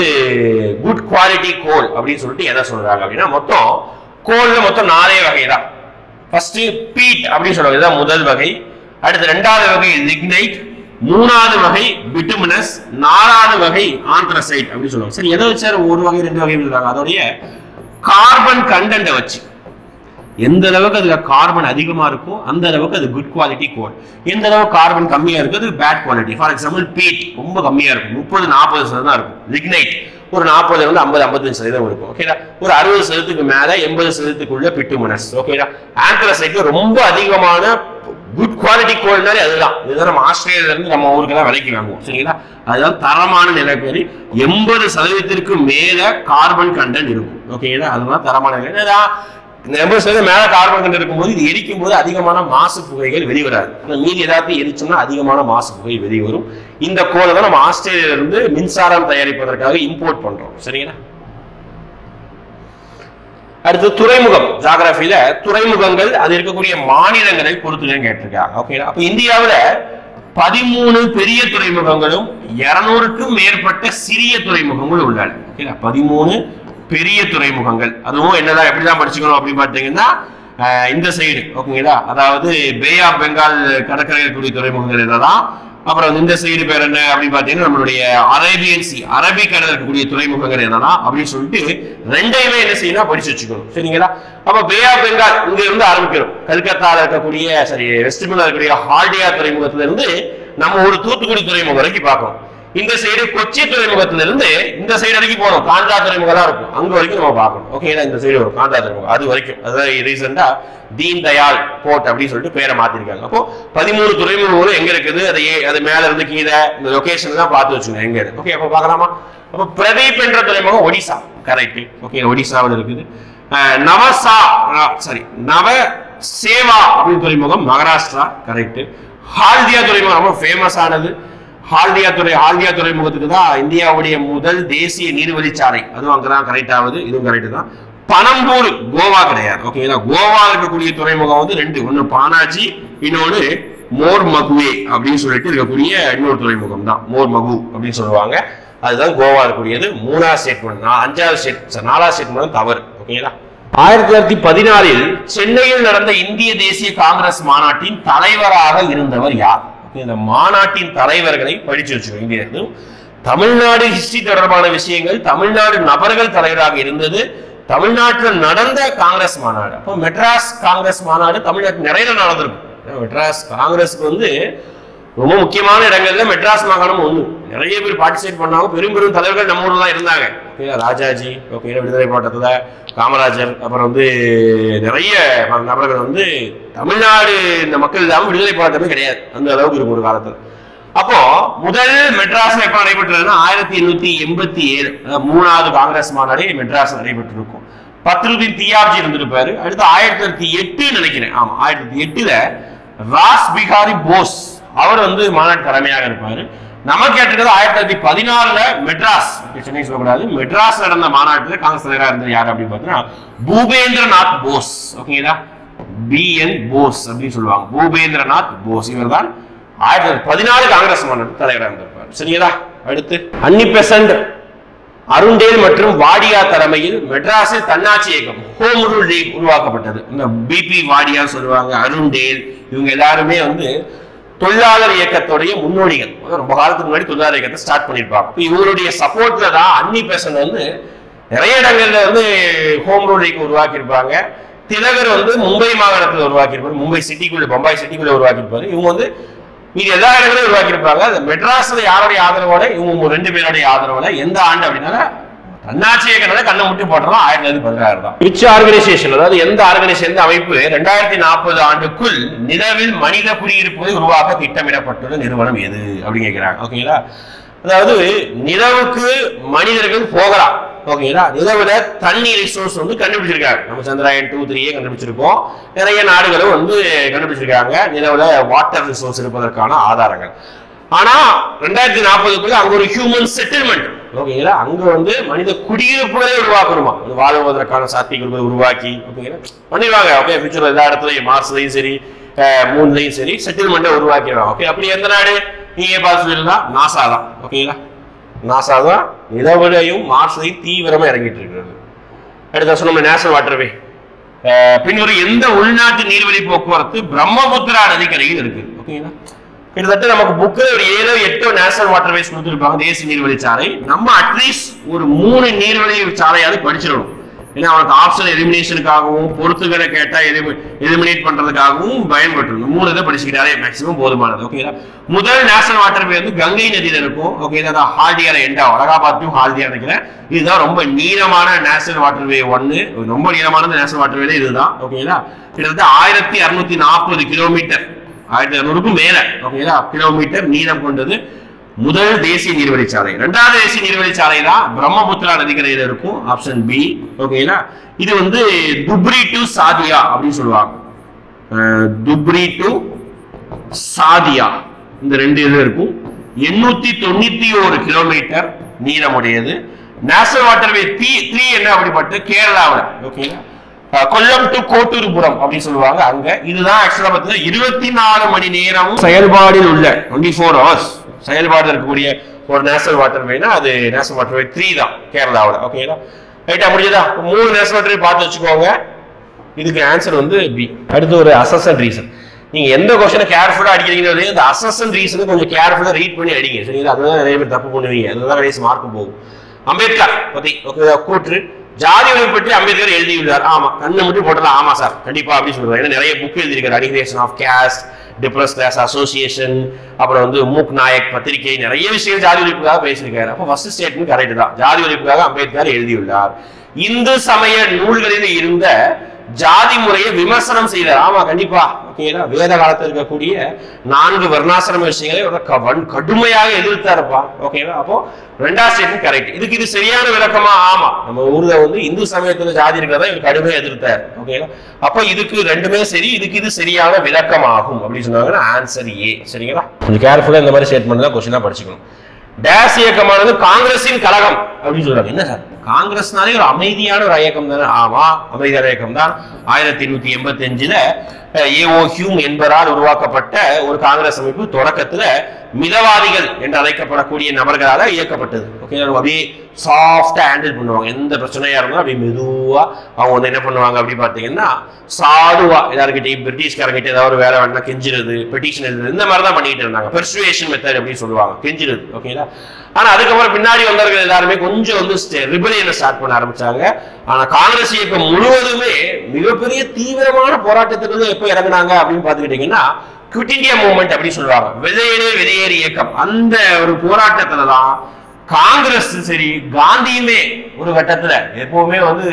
குட் குவாலிட்டி கோல் அப்படின்னு சொல்லிட்டு எதை சொல்றாங்க அப்படின்னா, மொத்தம் கோல்ல மொத்தம் 4 வகை தான். ஃபர்ஸ்ட் பீட் அப்படின்னு சொல்றாங்க, இதுதான் முதல் வகை. அடுத்து 2வது வகை லிக்னைட், 3வது வகை பிட்டுமினஸ், 4வது வகை ஆந்த்ரசைட் அப்படின்னு சொல்லுவாங்க. சரி, எதை வச்சு ஒரு வகை 2 வகை சொல்றாங்க? அதோடைய கார்பன் கண்டென்ட் வச்சு எந்த அளவுக்கு அதுல கார்பன் அதிகமா இருக்கும் அந்த அளவுக்கு அது குட் குவாலிட்டி கோல். எந்த அளவுக்கு கார்பன் கம்மியா இருக்கு அது bad quality. For example peat ரொம்ப கம்மியா இருக்கும், 30-40% தான் இருக்கும். லிக்னைட் ஒரு 40-55% இருக்கும். ஓகேடா, ஒரு 60% மேல 80%க்குள்ள பிட்டுமினஸ். ஓகேடா, ஆந்த்ரசைட் ரொம்ப அதிகமான குட் குவாலிட்டி கோல்னாலே அதுதான். இதுதான் நம்ம ஆஸ்திரேலியால இருந்து நம்ம ஊருக்கு தான் விலைக்கு வாங்குவோம். சரிங்களா, அதுதான் தரமான நிலக்கரி. 80% மேல கார்பன் கண்டென்ட் இருக்கும். ஓகேடா, அதுதான் தரமான நிலக்கரி. 80% மேல கார்பன் கண்டென்ட் இருக்கும்போது இது எரிக்கும் போது அதிகமான மாசு புகைகள் வெளிவராது. மீதி ஏதாவது எரிச்சோம்னா அதிகமான மாசு புகை வெளிவரும். இந்த கோலை தான் நம்ம ஆஸ்திரேலியால இருந்து மின்சாரம் தயாரிப்பதற்காக இம்போர்ட் பண்றோம். சரிங்களா, அடுத்து துறைமுகம். ஜியோகிராஃபில துறைமுகங்கள் அது இருக்கக்கூடிய மாநிலங்களை பொறுத்துன்னு கேட்டிருக்காங்க. ஓகே, அப்ப இந்தியாவில 13 பெரிய துறைமுகங்களும் 200க்கும் மேற்பட்ட சிறிய துறைமுகங்கள் உள்ளன. ஓகே, 13 பெரிய துறைமுகங்கள். அதுவும் என்னதான் எப்படிதான் படிச்சுக்கணும் அப்படின்னு பார்த்தீங்கன்னா, இந்த சைடு ஓகேங்களா, அதாவது பே ஆஃப் பெங்கால் கடற்கரை இருக்கக்கூடிய துறைமுகங்கள் என்னதான். அப்புறம் இந்த சைடு பேர் என்ன அப்படின்னு பாத்தீங்கன்னா, நம்மளுடைய அரேபியன் சி அரபிக்கடல் இருக்கக்கூடிய துறைமுகங்கள் என்னன்னா அப்படின்னு சொல்லிட்டு 2யுமே என்ன செய்யணும் படிச்சு வச்சுக்கணும். சரிங்களா, அப்ப பே ஆஃப் பெங்கால் இங்க இருந்து ஆரம்பிக்கிறோம். கல்கத்தால இருக்கக்கூடிய வெஸ்ட் பெங்கால் இருக்கக்கூடிய ஹால்டியா துறைமுகத்துல இருந்து நம்ம ஒரு தூத்துக்குடி துறைமுகம் வரைக்கும் பார்க்கணும். இந்த சைடு கொச்சி துறைமுகத்துல இருந்து இந்த சைடு வரைக்கும் போகணும். காந்தா துறைமுகம் தான் இருக்கும், அங்க வரைக்கும் நம்ம பார்க்கணும். ஓகேங்களா, இந்த சைடு வரும் காந்தா துறைமுகம், அது வரைக்கும். அதாவது ரீசெண்டா தீன் தயாள் போர்ட் அப்படின்னு சொல்லிட்டு பேரை மாத்திருக்காங்க. அப்போ 13 துறைமுகங்களும் எங்க இருக்குது, அது மேல இருந்து கீழே இந்த லொகேஷன் தான் பார்த்து வச்சுக்கணும் எங்க இருக்கு. ஓகே, அப்ப பார்க்கலாமா? அப்ப பிரதீப் என்ற துறைமுகம் ஒடிசா, கரெக்ட். ஓகே, ஒடிசாவில் இருக்குது. நவ சேவா அப்படின்னு துறைமுகம் மகாராஷ்டிரா, கரெக்ட். ஹால்தியா துறைமுகம் ரொம்ப ஃபேமஸ் ஆனது. ஹால்தியா துறைமுகத்துக்கு தான் இந்தியாவுடைய முதல் தேசிய நீர்வழிச்சாலை, அதுவும் அங்கதான் கரெக்ட் ஆகுது. இதுவும் கரெக்ட் தான். பனம்பூர் கோவா கிடையாது. ஓகேங்களா, கோவா இருக்கக்கூடிய துறைமுகம் வந்து 2, ஒன்னு பானாஜி, இன்னொன்னு மோர்மகுவே அப்படின்னு சொல்லிட்டு இருக்கக்கூடிய இன்னொரு துறைமுகம் தான் மோர்மகு அப்படின்னு சொல்லுவாங்க. அதுதான் கோவா இருக்கக்கூடியது. 3வது ஸ்டேட்மெண்ட், 5வது ஸ்டேட்மெண்ட், 4வது ஸ்டேட்மெண்ட் தவறு. ஓகேங்களா, 1914 சென்னையில் நடந்த இந்திய தேசிய காங்கிரஸ் மாநாட்டின் தலைவராக இருந்தவர் யார்? இந்த மாநாட்டின் தலைவர்களை படிச்சு வச்சுக்கோங்க. இந்தியா தமிழ்நாடு ஹிஸ்டரி தொடர்பான விஷயங்கள், தமிழ்நாடு நபர்கள் தலைவராக இருந்தது, தமிழ்நாட்டில் நடந்த காங்கிரஸ் மாநாடு. அப்போ மெட்ராஸ் காங்கிரஸ் மாநாடு தமிழ்நாட்டில் நிறைய நடந்திருக்கும். மெட்ராஸ் காங்கிரஸ்க்கு வந்து ரொம்ப முக்கியமான இடங்கள்ல மெட்ராஸ் மாகாணம் ஒண்ணு. நிறைய பேர் பார்ட்டிசிபேட் பண்ணாங்க. பெரும் பெரும் தலைவர்கள் நம்ம ஊர்ல தான் இருந்தாங்க. ராஜாஜி, ஓகே, விடுதலை போராட்டத்துல காமராஜர், அப்புறம் வந்து நிறைய நபர்கள் வந்து தமிழ்நாடு இந்த மக்கள் இல்லாமல் விடுதலை போராட்டமே கிடையாது, அந்த அளவுக்கு இருக்கும் ஒரு காலத்துல. அப்போ முதல் மெட்ராஸ் எப்ப நடைபெற்றதுன்னா 1887, 3வது காங்கிரஸ் மாநாடு மெட்ராஸ் நடைபெற்றிருக்கும். பத்ருதீன் தியாப்ஜி இருந்திருப்பாரு. அடுத்து 1908 நினைக்கிறேன். ஆமா, 1908ல ராஸ் பிகாரி போஸ் அவர் வந்து மாநாட்டு தலைமையாக இருப்பாரு. நமக்கு கேட்டிருக்கிறது 1916ல மெட்ராஸ், சென்னை சொல்லக்கூடாது, மெட்ராஸ் நடந்த மாநாட்டில் காங்கிரஸ் தலைவராக இருந்தது யாரு அப்படின்னு பார்த்தீங்கன்னா பூபேந்திரநாத் போஸ். ஓகேங்களா, BN போஸ் அப்படின்னு சொல்லுவாங்க. பூபேந்திரநாத் போஸ் இவர் தான் 1914 காங்கிரஸ் மாநாட்டு தலைவராக இருந்திருப்பார். சரிங்களா, அடுத்து அன்னிபெசன்ட் அருண்டேல் மற்றும் வாடியா தலைமையில் மெட்ராஸில் தன்னாட்சி இயக்கம் ஹோம் ரூல் லீக் உருவாக்கப்பட்டது. இந்த BP வாடியா சொல்லுவாங்க, அருண்டேல், இவங்க எல்லாருமே வந்து தொழிலாளர் இயக்கத்துடைய முன்னோடிகள். ரொம்ப காலத்துக்கு முன்னாடி தொழிலாளர் இயக்கத்தை ஸ்டார்ட் பண்ணிருப்பாங்க. இவருடைய சப்போர்ட்ல தான் அன்னிபெசன்ட் வந்து நிறைய இடங்கள்ல வந்து ஹோம் ரூல் லீக் உருவாக்கி இருப்பாங்க. திலகர் வந்து மும்பை மாகாணத்தில் உருவாக்கி இருப்பாரு, மும்பை சிட்டிக்குள்ள, பம்பாய் சிட்டிக்குள்ள உருவாக்கி இருப்பாரு. இவங்க வந்து மீது எல்லா இடங்களும் உருவாக்கி இருப்பாங்க. மெட்ராஸ்ல யாருடைய ஆதரவோட, இவங்க 2 பேருடைய ஆதரவோட. எந்த ஆண்டு அப்படின்னா தன்னாட்சி இயக்கத்தை கண்ணை முட்டி போட்டோம் 1916 தான். விச் ஆர்கனைசேஷன், அதாவது எந்த ஆர்கனைசேஷன் அமைப்பு 2040 ஆண்டுக்குள் நிலவில் மனித குடியிருப்பை உருவாக்க திட்டமிடப்பட்டுள்ள நிறுவனம் எது அப்படின்னு கேட்கிறாங்க. ஓகேங்களா, அதாவது நிலவுக்கு மனிதர்கள் போகலாம். ஓகேங்களா. நிலவுல தண்ணி ரிசோர்ஸ் வந்து கண்டுபிடிச்சிருக்காங்க. நம்ம சந்திராயன் 2, 3 கண்டுபிடிச்சிருக்கோம். நிறைய நாடுகளும் வந்து கண்டுபிடிச்சிருக்காங்க நிலவுல வாட்டர் ரிசோர்ஸ் இருப்பதற்கான ஆதாரங்கள். ஆனா 2040க்குள்ள அங்க ஒரு ஹியூமன் செட்டில்மெண்ட், ஓகேங்களா, அங்க வந்து மனித குடியிருப்புகளை உருவாக்கணுமா, வாழ்வதற்கான சாத்தியங்களை உருவாக்கி, ஓகேங்களா, பண்ணிடுவாங்க. ஓகே, ஃபியூச்சர்ல எல்லா இடத்துலயும் மார்ஸ்லயும் சரி மூன்லையும் சரி செட்டில்மெண்ட்டை உருவாக்கிடுவாங்க. ஓகே, அப்படி எந்த நாடு நீங்க பார்த்து சொல்லிருந்தா நாசா தான். ஓகேங்களா, நாசா தான் நிலவுலையும் மார்ஸ்லையும் தீவிரமா இறங்கிட்டு இருக்கிறது. அடுத்த சொன்ன நேஷனல் வாட்டர்வே பின்வரும் எந்த உள்நாட்டு நீர்வழி போக்குவரத்து பிரம்மபுத்திரா நதிக்கரையில் இருக்கு. ஓகேங்களா, கிட்டத்தட்ட நமக்கு புக்கில் ஒரு 7-8 நேஷனல் வாட்டர்வேஸ் கொடுத்துருப்பாங்க, தேசிய நீர்வழிச்சாலை. நம்ம அட்லீஸ்ட் ஒரு 3 நீர்வழி சாலையாவது படிச்சிடணும். ஏன்னா அவனுக்கு ஆப்ஷன் எலிமினேஷனுக்காகவும் பொறுத்துகளை கேட்டா எலிமினேட் பண்றதுக்காகவும் பயன்பட்டு 3 இதை படிச்சுக்கிட்டாலே மேக்சிமம் போதுமானது. ஓகேங்களா, முதல் நேஷனல் வாட்டர்வே வந்து கங்கை நதியில இருக்கும். ஓகேங்களா, ஹால்டியார எண்டா அலகாபாத் டு ஹால்டியா நினைக்கிறேன். இதுதான் ரொம்ப நீளமான நேஷனல் வாட்டர்வே 1, ரொம்ப நீளமான நேஷனல் வாட்டர்வே இதுதான். ஓகேங்களா, கிட்டத்தட்ட 1640 கிலோமீட்டர், 1600க்கும் மேல, ஓகேங்களா, கிலோமீட்டர் நீளம் கொண்டது முதல் தேசிய நீர்வழிச்சாலை. இரண்டாவது தேசிய நீர்வழிச்சாலை தான் பிரம்மபுத்திரா நதிக்கரையில் இருக்கும், ஆப்ஷன் பி. ஓகேங்களா, இது வந்து துப்ரி டு சாதியா அப்படின்னு சொல்லுவாங்க. துப்ரி டு சாதியா இந்த 2 இது இருக்கும். 891 கிலோமீட்டர் நீளமுடையது. நேஷனல் வாட்டர்வே 3 என்ன அப்படிப்பட்ட கேரளாவில், ஓகேங்களா, கொல்லம் டு கோட்டூர்புரம் அப்படின்னு சொல்லுவாங்க. அங்க இதுதான் ஆக்சுவலா பார்த்தீங்கன்னா 24 மணி நேரம் செயல்பாடில் உள்ள 24 hours செயல்பாடு இருக்கக்கூடிய ஒரு நேஷனல் வாட்டர்வேனா அது நேஷனல் வாட்டர்வே 3 தான் கேரளாவில். ஓகேங்களா, ரைட்டா, முடிஞ்சதா? 3 நேஷனல் வாட்டர்வே பார்த்து வச்சுக்கோங்க. இதுக்கு ஆன்சர் வந்து பி. அடுத்து ஒரு அசஸ்டன் ரீசன். நீங்க எந்த கொஸ்டினை கேர்ஃபுல்லா அடிக்கிறீங்களோ அந்த அசஸ்டன் ரீசனை கொஞ்சம் கேர்ஃபுல்லா ரீட் பண்ணி அடிங்க, சரிங்களா? அதுதான் நிறைய பேர் தப்பு பண்ணுவீங்க, அதுதான் நிறைய மார்க் போகும். அம்பேத்கர் பத்தி கூற்று ஜாதி ஒழிப்பு பற்றி அம்பேத்கர் எழுதியுள்ளார். ஆமா, கண்ணு மட்டும் போட்டலாம். ஆமா சார், கண்டிப்பா அப்படின்னு சொல்லுவாங்க. ஏன்னா நிறைய புக் எழுதியிருக்காரு. Annihilation of caste, depressed class association, அப்புறம் வந்து மூக் நாயக் பத்திரிகை, நிறைய விஷயங்கள் ஜாதி ஒழிப்புக்காக பேசியிருக்காரு. அப்போ ஃபர்ஸ்ட் ஸ்டேட்மெண்ட் கரெக்ட் தான், ஜாதி ஒழிப்புக்காக அம்பேத்கர் எழுதியுள்ளார். இந்து சமய நூல்களில் இருந்த ஜாதி முறையை விமர்சனம் செய்தார். ஆமா, கண்டிப்பா. ஓகேங்களா, வேத காலத்தில் இருக்கக்கூடிய 4 வர்ணாசிரம விஷயங்களை கடுமையாக எதிர்த்தாருப்பா. ஓகேங்களா, அப்போ 2வது ஸ்டேட்மெண்ட் கரெக்ட். இதுக்கு இது சரியான விளக்கமா? ஆமா, நம்ம ஊர்ல வந்து இந்து சமயத்துல ஜாதி இருக்கிறதா இவர் கடுமையா எதிர்த்தார். ஓகேங்களா, அப்போ இதுக்கு 2மே சரி, இதுக்கு இது சரியான விளக்கமாகும் அப்படின்னு சொன்னாங்கன்னா ஆன்சர் ஏ. சரிங்களா, கொஞ்சம் கேர்ஃபுல்லா இந்த மாதிரி ஸ்டேட்மெண்ட் தான் கொஸ்டினா படிச்சுக்கணும். டேஸ் இயக்கமானது காங்கிரசின் கழகம் அப்படின்னு சொல்றாங்க. என்ன சார், காங்கிரஸ்னாலே ஒரு அமைதியான ஒரு இயக்கம் தானே? ஆமா, அமைதியான இயக்கம் தான். 1885ல ஏஓ ஹியூம் என்பவரால் உருவாக்கப்பட்ட ஒரு காங்கிரஸ் அமைப்பு தொடக்கத்துல மிதவாதிகள் என்று அழைக்கப்படக்கூடிய நபர்களால இயக்கப்பட்டது. ஓகே, அப்படியே சாஃப்டா ஹேண்டில் பண்ணுவாங்க. எந்த பிரச்சனையா இருந்தாலும் அப்படியே மெதுவா அவங்க வந்து என்ன பண்ணுவாங்க அப்படி பாத்தீங்கன்னா சாதுவா எல்லாருக்கிட்டையும் பிரிட்டிஷ்காரங்கிட்ட ஏதாவது ஒரு வேலை வேணா கெஞ்சிருது, பெட்டிஷன் எழுதுறது, இந்த மாதிரி தான் பண்ணிட்டு இருந்தாங்க. பெர்சுவேஷன் மெத்தட் அப்படின்னு சொல்லுவாங்க, கெஞ்சிருது. ஓகேங்களா, ஆனா அதுக்கப்புறம் பின்னாடி வந்தவர்கள் எல்லாருமே கொஞ்சம் வந்து ரிபலியனை ஸ்டார்ட் பண்ண ஆரம்பிச்சாங்க. ஆனா காங்கிரஸ் இயக்கம் முழுவதுமே மிகப்பெரிய தீவிரமான போராட்டத்துக்கு எப்ப இறங்கினாங்க அப்படின்னு பாத்துக்கிட்டீங்கன்னா குவிட் இந்தியா மூவ்மெண்ட் அப்படி சொல்லுவாங்க, வெளியேறு இயக்கம். அந்த ஒரு போராட்டத்துலதான் காங்கிரஸ் சரி காந்தியுமே ஒரு கட்டத்துல எப்பவுமே வந்து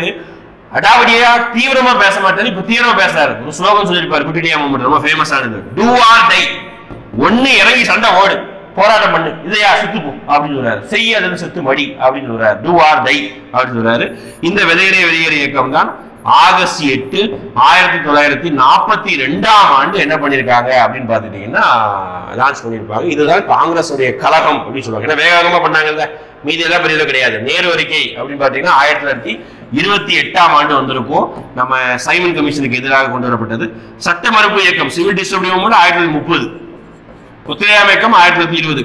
அடாவடியா தீவிரமா பேச மாட்டாரு, இப்ப தீவிரமா பேசுறாரு. ஒரு ஸ்லோகன் சொல்லிருப்பாரு குவிட் இந்தியா மூவ்மெண்ட், ரொம்ப ஃபேமஸ் ஆனது, டூ ஆர் டை, ஒண்ணு இறங்கி சண்டை ஓடு, போராட்டம் பண்ணு, இதையா செத்து போ அப்படின்னு சொல்றாரு, செய்ய அதன் செத்து மடி அப்படின்னு சொல்றாரு, டூ ஆர் டை அப்படின்னு சொல்றாரு. இந்த வெளியேறு இயக்கம் தான் ஆகஸ்ட் 8, 1942ஆம் ஆண்டு என்ன பண்ணிருக்காங்க அப்படின்னு பாத்துட்டீங்கன்னா லான்ச் பண்ணிருப்பாங்க. இதுதான் காங்கிரஸ் உடைய கழகம் அப்படின்னு சொல்லுவாங்க. ஏன்னா வேகமா பண்ணாங்கல்ல, மீதி எல்லாம் பெரிய கிடையாது. நேரு அறிக்கை அப்படின்னு பாத்தீங்கன்னா 1928ஆம் ஆண்டு வந்திருக்கும். நம்ம சைமன் கமிஷனுக்கு எதிராக கொண்டு வரப்பட்டது. சட்ட மறுப்பு இயக்கம் சிவில் டிஸ்ட்ரிபியூஷன் 1930, ஒத்துழையாமை இயக்கம் 1920.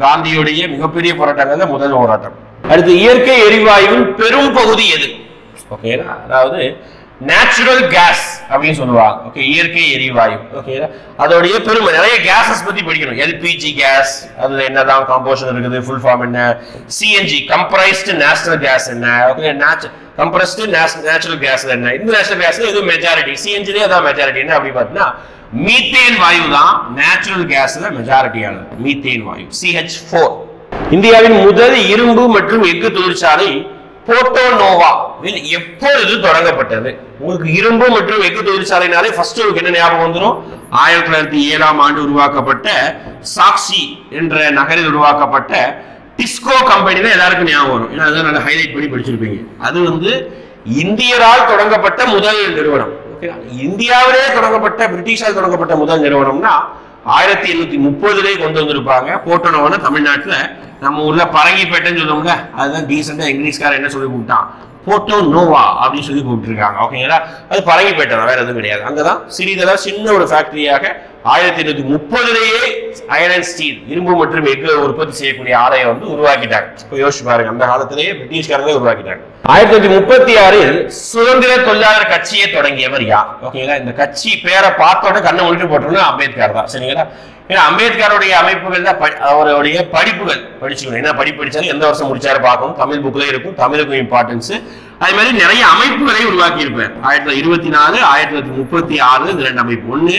காந்தியுடைய மிகப்பெரிய போராட்டங்கள்ல முதல் போராட்டம். அடுத்து இயற்கை எரிவாயுவின் பெரும் பகுதி எது? ஓகேங்களா, அதாவது நேச்சுரல் கேஸ் அப்படின்னு சொல்லுவாங்க. ஓகே, இயற்கை எரிவாயு. ஓகே, அதோடைய பெருமை நிறைய கேஸஸ் பத்தி படிக்கணும். எல்பிஜி கேஸ், அதுல என்னதான் காம்போசிஷன் இருக்குது, ஃபுல் ஃபார்ம் என்ன, சிஎன்ஜி கம்ப்ரைஸ்டு நேச்சுரல் கேஸ் என்ன, ஓகே, கம்ப்ரைஸ்டு நேச்சுரல் கேஸ் என்ன, இந்த நேச்சுரல் கேஸ்ல இது மெஜாரிட்டி, சிஎன்ஜிலே அதான் மெஜாரிட்டி. என்ன அப்படி பார்த்தீங்கன்னா மீத்தேன் வாயு தான் நேச்சுரல் கேஸ்ல மெஜாரிட்டியானது, மீத்தேன் வாயு CH4. இந்தியாவின் முதல் இரும்பு மற்றும் எஃகு தொழிற்சாலை போர்ட்டோ நோவா எப்பொழுது தொடங்கப்பட்டது? உங்களுக்கு இரும்பு மற்றும் எஃகு தொழிற்சாலைனாலே ஃபர்ஸ்ட் உங்களுக்கு என்ன ஞாபகம் வந்துடும்? 1907ஆம் ஆண்டு உருவாக்கப்பட்ட சாக்சி என்ற நகரில் உருவாக்கப்பட்ட டிஸ்கோ கம்பெனி தான் எல்லாருக்கும் ஞாபகம் வரும், ஏன்னா அதான் நல்லா ஹைலைட் பண்ணி படிச்சிருப்பீங்க. அது வந்து இந்தியரால் தொடங்கப்பட்ட முதல் நிறுவனம். இந்தியாவிலே தொடங்கப்பட்ட, பிரிட்டிஷால் தொடங்கப்பட்ட முதல் நிறுவனம்னா 1830 கொண்டு வந்திருப்பாங்க. போட்டோனோன்னா தமிழ்நாட்டுல நம்ம ஊர்ல பரங்கிப்பேட்டைன்னு சொல்லுவோம்ல, அதுதான் டீசெண்டா இங்கிலீஷ்காரன் என்ன சொல்லி கூப்பிட்டான், போட்டோ நோவா அப்படின்னு சொல்லி கூப்பிட்டுருக்காங்க. ஓகேங்களா, அது பரங்கிப்பேட்டை தான், வேற எதுவும் கிடையாது. அங்கதான் சிறிதளவு சின்ன ஒரு ஃபேக்டரியாக 1830 அயர்ன் அண்ட் ஸ்டீல், இரும்பு மற்றும் எஃகு உற்பத்தி செய்யக்கூடிய ஆலையை வந்து உருவாக்கிட்டாங்க. இப்போ யோசிச்சு பாருங்க, அந்த காலத்திலேயே பிரிட்டிஷ்காரங்களே உருவாக்கிட்டாங்க. 1936 சுதந்திர தொழிலாளர் கட்சியை தொடங்கியவர் யார்? ஓகேங்களா, இந்த கட்சி பேரை பார்த்தோட கண்ணை முடிட்டு போட்டோம்னா அம்பேத்கர் தான். சரிங்களா, ஏன்னா அம்பேத்கருடைய அமைப்புகள் தான் அவருடைய படிப்புகள் படிச்சுக்கணும். என்ன படிப்பு படிச்சாலும் எந்த வருஷம் முடிச்சாரு பார்க்கணும், தமிழ் புக்ல இருக்கும், தமிழுக்கும் இம்பார்ட்டன்ஸ். அதே மாதிரி நிறைய அமைப்புகளை உருவாக்கி இருப்பார். 1924 1936 இந்த ரெண்டு அமைப்பு. ஒன்னு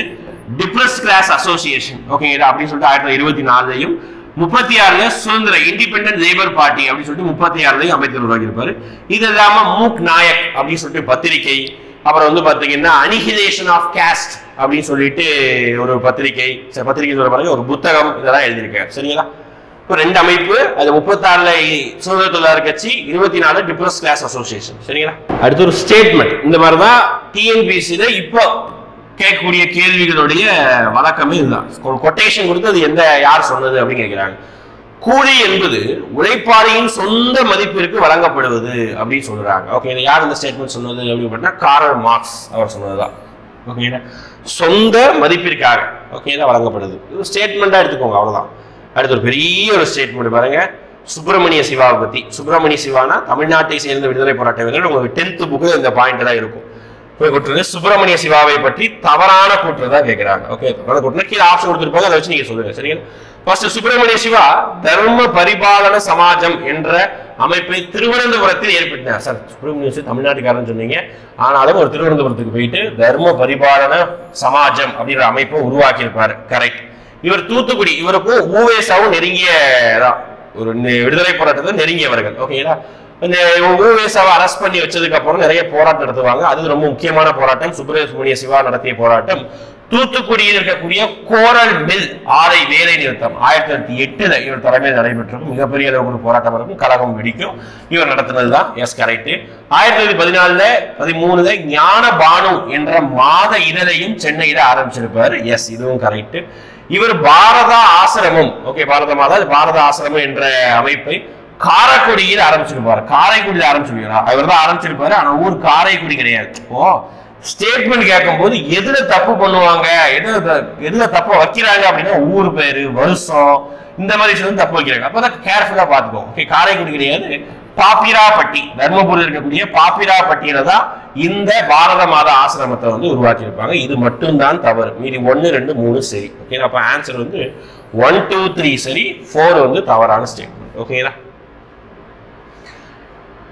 டிப்ரஸ் கிளாஸ் அசோசியேஷன், ஓகேங்களா, அப்படின்னு சொல்லிட்டு 1924 36 சுதந்திர இண்டிபெண்டன்ட் லேபர் பார்ட்டி அப்படின்னு சொல்லிட்டு 36 அம்பேத்கர் உருவாக்கி இருப்பாரு. இது இல்லாம மூக் நாயக் அப்படின்னு சொல்லிட்டு பத்திரிகை, அப்புறம் வந்து பாத்தீங்கன்னா அனிஹிலேஷன் ஆஃப் காஸ்ட் அப்படின்னு சொல்லிட்டு ஒரு பத்திரிகை சொல்ற பாருங்க, ஒரு புத்தகம், இதெல்லாம் எழுதியிருக்காரு. சரிங்களா, இப்போ ரெண்டு அமைப்பு, அது 36 சுதந்திர தொழிலாளர் கட்சி, 24 டிப்ரஸ் கிளாஸ் அசோசியேஷன். சரிங்களா, அடுத்து ஒரு ஸ்டேட்மெண்ட். இந்த மாதிரிதான் டிஎன்பிஎஸ்சில இப்போ கேட்கக்கூடிய கேள்விகளுடைய வழக்கமே இதுதான். கொட்டேஷன் கொடுத்து அது யார் சொன்னது அப்படின்னு கேட்கிறாங்க. கூலி என்பது உழைப்பாளியின் சொந்த மதிப்பிற்கு வழங்கப்படுவது அப்படின்னு சொல்றாங்க. ஓகே, யார் இந்த ஸ்டேட்மெண்ட் சொன்னது அப்படின்னு பார்த்தா காரல் மார்க்ஸ் அவர் சொன்னதுதான். ஓகே, சொந்த மதிப்பிற்காக ஓகேதான் வழங்கப்படுது. இது ஸ்டேட்மெண்டா எடுத்துக்கோங்க, அவ்வளவுதான். அடுத்து ஒரு பெரிய ஒரு ஸ்டேட்மெண்ட் பாருங்க, சுப்பிரமணிய சிவாவை பத்தி. சுப்பிரமணிய சிவானா தமிழ்நாட்டை சேர்ந்த விடுதலை போராட்ட வீரர். உங்களுக்கு 10th புக்ல இந்த பாயிண்ட் தான் இருக்கும். சுப்பிரமணிய சிவாவை பற்றி தவறான கூற்று தான் கேட்கிறாங்க. ஓகே, தவறான கூற்று கீழே ஆப்ஷன் கொடுத்துருப்பாங்க, அதை வச்சு நீங்க சொல்லுங்க. சரிங்களா, ஃபர்ஸ்ட் சுப்பிரமணிய சிவா தர்ம பரிபாலன சமாஜம் என்ற அமைப்பை திருவனந்தபுரத்தில் ஏற்படுத்தினார். சார், சுப்பிரமணிய சிவா தமிழ்நாட்டுக்காரன் சொன்னீங்க, ஆனாலும் ஒரு திருவனந்தபுரத்துக்கு போயிட்டு தர்ம பரிபாலன சமாஜம் அப்படின்ற அமைப்பை உருவாக்கி இருப்பாரு. கரெக்ட். இவர் தூத்துக்குடி, இவருக்கும் ஊவேசாவும் நெருங்கிய ஒரு விடுதலை போராட்டத்தை நெருங்கியவர்கள். ஓகேங்களா, இந்த ஊவேசாவை அரெஸ்ட் பண்ணி வச்சதுக்கு அப்புறம் நிறைய போராட்டம் நடத்துவாங்க. அது ரொம்ப முக்கியமான போராட்டம் சுப்பிரமணிய சிவா நடத்திய போராட்டம். தூத்துக்குடியில் இருக்கக்கூடிய கோரல் மில் ஆலை வேலை நிறுத்தம் 1908 இவர் தலைமையில் நடைபெற்றிருக்கும். மிகப்பெரிய அளவுக்கு போராட்டம் இருக்கும், கழகம் வெடிக்கும். இவர் நடத்தினதுதான். S, correct. 1914 13 ஞான பானு என்ற மாத இதழையும் சென்னையில ஆரம்பிச்சிருப்பாரு. எஸ், இதுவும் கரெக்ட். இவர் பாரத ஆசிரமம், ஓகே, பாரத மாதா பாரத ஆசிரமம் என்ற அமைப்பை காரைக்குடியில் ஆரம்பிச்சிருப்பாரு. காரைக்குடியில் ஆரம்பிச்சிருக்காரு, அவர் தான் ஆரம்பிச்சிருப்பாரு. ஆனா ஊர் காரைக்குடி கிடையாது. ஓ, ஸ்டேட்மெண்ட் கேட்கும் போது எதுல தப்பு பண்ணுவாங்க, எதுல தப்பு வைக்கிறாங்க அப்படின்னா ஊர் பேரு, வருஷம், இந்த மாதிரி விஷயம் தப்பு வைக்கிறாங்க. அப்பதான் கேர்ஃபுல்லா பாத்துக்கோ. ஓகே, காரைக்குடி கிடையாது, பாப்பிராப்பட்டி, தர்மபுரியில் இருக்கக்கூடிய பாப்பிராப்பட்டியில தான் இந்த பாரத மாதா ஆசிரமத்தை வந்து உருவாக்கி இருப்பாங்க. இது மட்டும்தான் தவறு, மீதி 1 2 3 சரி. ஓகே, அப்ப ஆன்சர் வந்து 1 2 3 சரி, 4 வந்து தவறான ஸ்டேட்மெண்ட். ஓகேங்களா,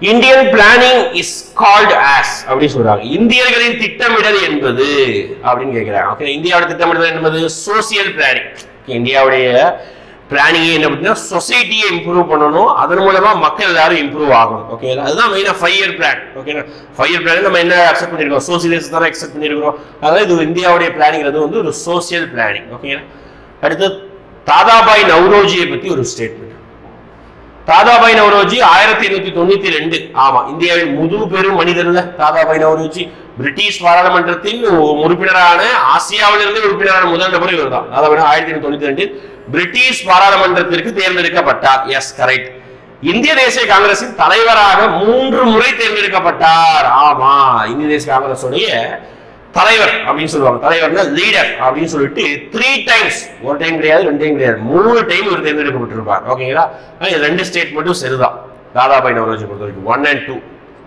Indian planning is called as அப்படி சொல்றாங்க. இந்தியர்களின் திட்டமிடல் என்பது அப்படின்னு கேட்கிறாங்க. ஓகே, இந்தியாவோட திட்டமிடல் என்பது சோசியல் பிளானிங். இந்தியாவுடைய பிளானிங் என்ன அப்படின்னா சொசைட்டியை இம்ப்ரூவ் பண்ணணும், அதன் மூலமா மக்கள் எல்லாரும் இம்ப்ரூவ் ஆகணும். ஓகே, அதுதான் மெயினா 5 year plan. Okay, 5 year plan நம்ம என்ன அக்செப்ட் பண்ணிருக்கோம், சோசியலிஸ்ட் தான் அக்செப்ட் பண்ணிருக்கோம். அதாவது இது இந்தியாவுடைய பிளானிங்கிறது வந்து ஒரு சோசியல் பிளானிங். ஓகே, அடுத்து தாதாபாய் நவ்ரோஜியை பத்தி ஒரு ஸ்டேட்மெண்ட். தாதாபாய் நவ்ரோஜி 1892. ஆமா, இந்தியாவின் முது பெரும் மனிதர் தாதாபாய் நவ்ரோஜி. பிரிட்டிஷ் பாராளுமன்றத்தின் உறுப்பினரான, ஆசியாவிலிருந்து உறுப்பினரான முதல் நபர் இவர் தான். தாதாபாய் 1892 பிரிட்டிஷ் பாராளுமன்றத்திற்கு தேர்ந்தெடுக்கப்பட்டார். Yes, correct. இந்திய தேசிய காங்கிரசின் தலைவராக 3 முறை தேர்ந்தெடுக்கப்பட்டார். ஆமா, இந்திய தேசிய காங்கிரஸ் தலைவர் அப்படின்னு சொல்லுவாங்க. தலைவர்னா லீடர் அப்படின்னு சொல்லிட்டு 3 டைம்ஸ், ஒரு டைம் கிடையாது, 2 டைம் கிடையாது, 3 டைம் இவர் தேர்ந்தெடுக்கப்பட்டிருப்பார். ஓகேங்களா, 2 ஸ்டேட்மெண்ட்டும் சரிதான். தாதாபாய் நவ்ரோஜி பொறுத்த வரைக்கும் 1 and 2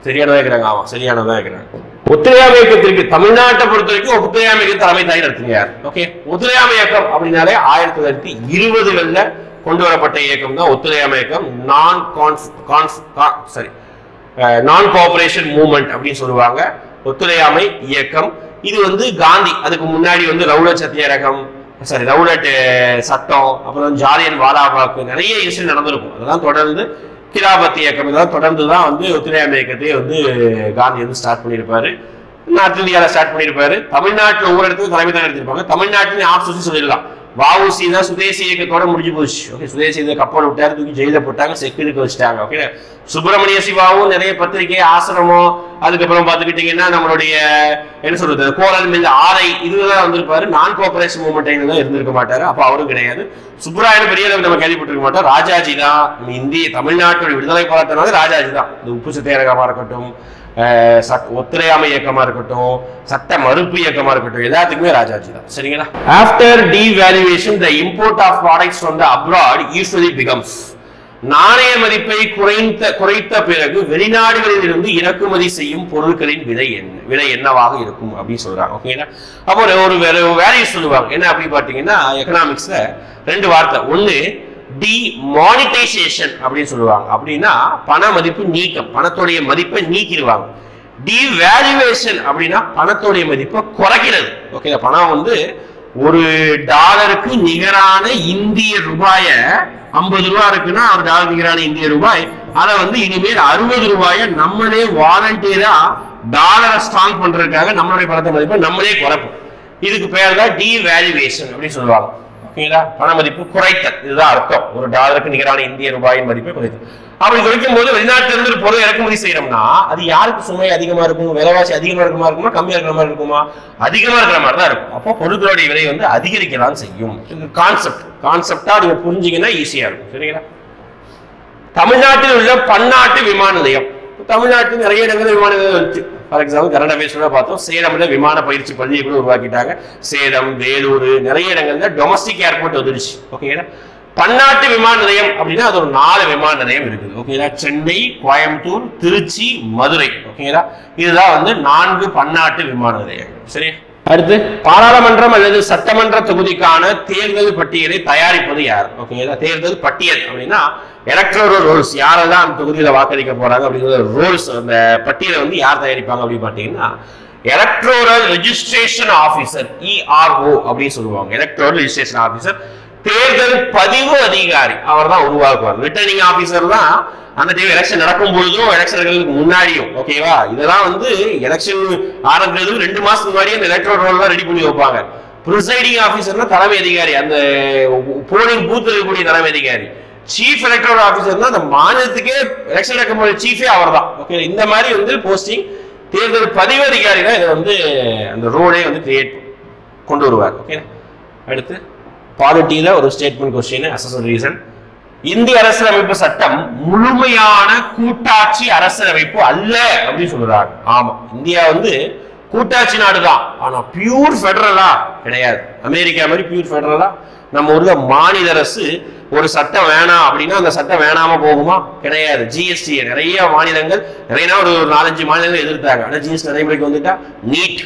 சரியானதான் இருக்கிறாங்க. ஆமா, சரியானதான் இருக்கிறாங்க. ஒத்துழையாமை இயக்கத்திற்கு தமிழ்நாட்டை பொறுத்த வரைக்கும் ஒத்துழையாமை இயக்கம் தலைமை தாங்கி நடத்துகிறார். ஓகே, ஒத்துழையாமை இயக்கம் அப்படின்னாலே 1920களில் கொண்டு வரப்பட்ட இயக்கம் தான் ஒத்துழையாமை இயக்கம். நான் கோஆபரேஷன் மூவ்மெண்ட் அப்படின்னு சொல்லுவாங்க ஒத்துழையாமை இயக்கம். இது வந்து காந்தி, அதுக்கு முன்னாடி வந்து ரவுலட் சத்தியாகிரகம், ரவுலட் சட்டம், அப்புறம் ஜாலியன் வாலாபாக், நிறைய இன்சிடென்ட் நடந்திருக்கும். அதெல்லாம் தொடர்ந்து கிலாபத் இயக்கம், இதெல்லாம் தொடர்ந்து தான் வந்து ஒத்துழையாமை இயக்கத்தையே வந்து காந்தி வந்து ஸ்டார்ட் பண்ணியிருப்பாரு. நார்த் இந்தியாவில் ஸ்டார்ட் பண்ணியிருப்பாரு. தமிழ்நாட்டில் ஒவ்வொரு இடத்துக்கும் தலைமை தான் எடுத்திருப்பாங்க. தமிழ்நாட்டில் ஆப்ஷன் சொல்லிடலாம். வஉசி தான் சுதேசி இயக்கத்தோட முடிஞ்சு போச்சு. ஓகே, சுதேசி இயக்க கப்பல் விட்டாரு, தூக்கி ஜெயில போட்டாங்க, செக்யூரிட்டி வச்சுட்டாங்க. ஓகே, சுப்பிரமணிய சிவாவும் நிறைய பத்திரிகை ஆசிரமம், அதுக்கப்புறம் பார்த்துக்கிட்டீங்கன்னா நம்மளுடைய என்ன சொல்றது கோரல் மில் ஆரை இதுதான் வந்திருப்பாரு. நான் கோஆபரேஷன் மூவ்மெண்ட் தான் இருந்திருக்க மாட்டாரு. அப்ப அவரும் கிடையாது. சுப்பராயன் பெரிய நம்ம கேள்விப்பட்டிருக்க மாட்டோம். ராஜாஜி தான் இந்திய தமிழ்நாட்டோட விடுதலை போராட்டம்னால ராஜாஜி தான். இந்த உப்பு சத்தியாகிரகமா இருக்கட்டும், ஒத்துழையாமை இயக்கமா இருக்கட்டும், சட்ட மறுப்பு இயக்கமா இருக்கட்டும், எல்லாத்துக்குமே ராஜாஜி தான். சரிங்களா? After devaluation the import of products from the abroad usually becomes நாணய மதிப்பை குறைத்த பிறகு வெளிநாடுகளில் இருந்து இறக்குமதி செய்யும் பொருட்களின் விலை என்னவாக இருக்கும் அப்படின்னு சொல்றாங்க. ஓகேங்களா? அப்போ ஒரு வேல்யூ சொல்லுவாங்க. என்ன அப்படி பாத்தீங்கன்னா எக்கனாமிக்ஸ்ல ரெண்டு வார்த்தை. ஒண்ணு டிமானிட்டைசேஷன் அப்படின்னு சொல்லுவாங்க. அப்படின்னா பண மதிப்பு நீக்கம், பணத்தோடைய மதிப்பை நீக்கிடுவாங்க. டிவேல்யூவேஷன் அப்படின்னா பணத்தோடைய மதிப்பை குறைக்கிறது. ஓகே, பணம் வந்து ஒரு டாலருக்கு நிகரான இந்திய ரூபாய 50 ரூபாய் இருக்குன்னா ஒரு டாலர் நிகரான இந்திய ரூபாய், அதை வந்து இனிமேல் 60 ரூபாயை நம்மளே வாலண்டியரா டாலரை ஸ்ட்ராங் பண்றதுக்காக நம்மளுடைய பணத்தை மதிப்பை நம்மளே குறைப்போம். இதுக்கு பேர் தான் டிவேல்யூவேஷன் அப்படின்னு சொல்லுவாங்க. ஓகேங்களா? பண மதிப்பு குறைத்தல், இதுதான் அர்த்தம். ஒரு டாலருக்கு நிகரான இந்திய ரூபாயின் மதிப்பை குறைத்தல். அப்படி குறைக்கும் போது வெளிநாட்டிலிருந்து ஒரு பொருள் இறக்குமதி செய்யறோம்னா அது யாருக்கு சுமை அதிகமா இருக்கும், விலைவாசி அதிகமா இருக்குமா இருக்குமா, கம்மியா இருக்கிற மாதிரி இருக்குமா, அதிகமா இருக்கிற மாதிரி தான் இருக்கும். அப்போ பொருட்களுடைய விலை வந்து அதிகரிக்கலாம் செய்யும். கான்செப்டா நீங்க புரிஞ்சீங்கன்னா ஈஸியா இருக்கும். சரிங்களா? தமிழ்நாட்டில் உள்ள பன்னாட்டு விமான நிலையம். தமிழ்நாட்டில் நிறைய இடங்களில் விமான நிலையம் வந்துச்சு. ஃபார் எக்ஸாம்பிள் கரண்ட் அஃபேர்ஸ்ல பார்த்தோம், சேலம்ல விமான பயிற்சி பள்ளியை கூட உருவாக்கிட்டாங்க. சேலம், வேலூர் நிறைய இடங்கள்ல டொமஸ்டிக் ஏர்போர்ட் வந்துருச்சு. ஓகேங்களா? பன்னாட்டு விமான நிலையம் அப்படின்னா அது ஒரு 4 விமான நிலையம் இருக்குது. ஓகேங்களா? சென்னை, கோயம்புத்தூர், திருச்சி, மதுரை. ஓகேங்களா? இதுதான் வந்து 4 பன்னாட்டு விமான நிலையம். சரி, அடுத்து பாராளுமன்றம் அல்லது சட்டமன்ற தொகுதிக்கான தேர்தல் பட்டியலை தயாரிப்பது யார்? ஓகேங்களா? தேர்தல் பட்டியல் அப்படின்னா எலக்டோரல் ரோல்ஸ், யாரெல்லாம் அந்த தொகுதியில வாக்களிக்க போறாங்க அப்படிங்கிற ரோல்ஸ், அந்த பட்டியலை வந்து யார் தயாரிப்பாங்க அப்படின்னு பாத்தீங்கன்னா எலக்டோரல் ரெஜிஸ்ட்ரேஷன் ஆபீசர், ERO அப்படின்னு சொல்லுவாங்க. எலக்டோரல் ரெஜிஸ்ட்ரேஷன் ஆபீசர், தேர்தல் பதிவு அதிகாரி, அவர் தான் உருவாக்குவார். ரிட்டர்னிங் ஆபீசர் தான் அந்த டைம் எலெக்ஷன் நடக்கும் பொழுதும் எலெக்ஷன்களுக்கு முன்னாடியும். ஓகேவா? இதெல்லாம் வந்து எலெக்ஷன் ஆரம்பிக்கிறதுக்கு 2 மாசத்துக்கு முன்னாடியே இந்த எலக்டோரல் ரோல் ரெடி பண்ணி வைப்பாங்க. ப்ரிசைடிங் ஆபீசர்னா தலைமை அதிகாரி, அந்த போலிங் பூத் இருக்கக்கூடிய தலைமை அதிகாரி. சீஃப் எலக்டோரல் ஆபீசர் தான் அந்த மாநிலத்துக்கே எலெக்ஷன் நடக்கும் சீஃபே அவர் தான். ஓகே, இந்த மாதிரி வந்து போஸ்டிங் தேர்தல் பதிவு அதிகாரி தான் இதை வந்து அந்த ரோலே வந்து கிரியேட் கொண்டு வருவார். ஓகே, அடுத்து பாலிட்டியில ஒரு ஸ்டேட்மெண்ட் கொஸ்டின், அசஸ் ரீசன். இந்திய அரசியலமைப்பு சட்டம் முழுமையான கூட்டாட்சி அரசியலமைப்பு அல்ல அப்படின்னு சொல்றாங்க. ஆமா, இந்தியா வந்து கூட்டாட்சி நாடுதான், ஆனா பியூர் பெடரலா கிடையாது. அமெரிக்கா மாதிரி பியூர் பெடரலா நம்ம ஊர்ல மாநில அரசு ஒரு சட்டம் வேணாம் அப்படின்னா அந்த சட்டம் வேணாம போகுமா? கிடையாது. ஜிஎஸ்டி நிறைய மாநிலங்கள், நிறைய ஒரு 4-5 மாநிலங்கள் எதிர்த்தாங்க. ஆனா ஜிஎஸ்டி நடைமுறைக்கு வந்துட்டா நீட்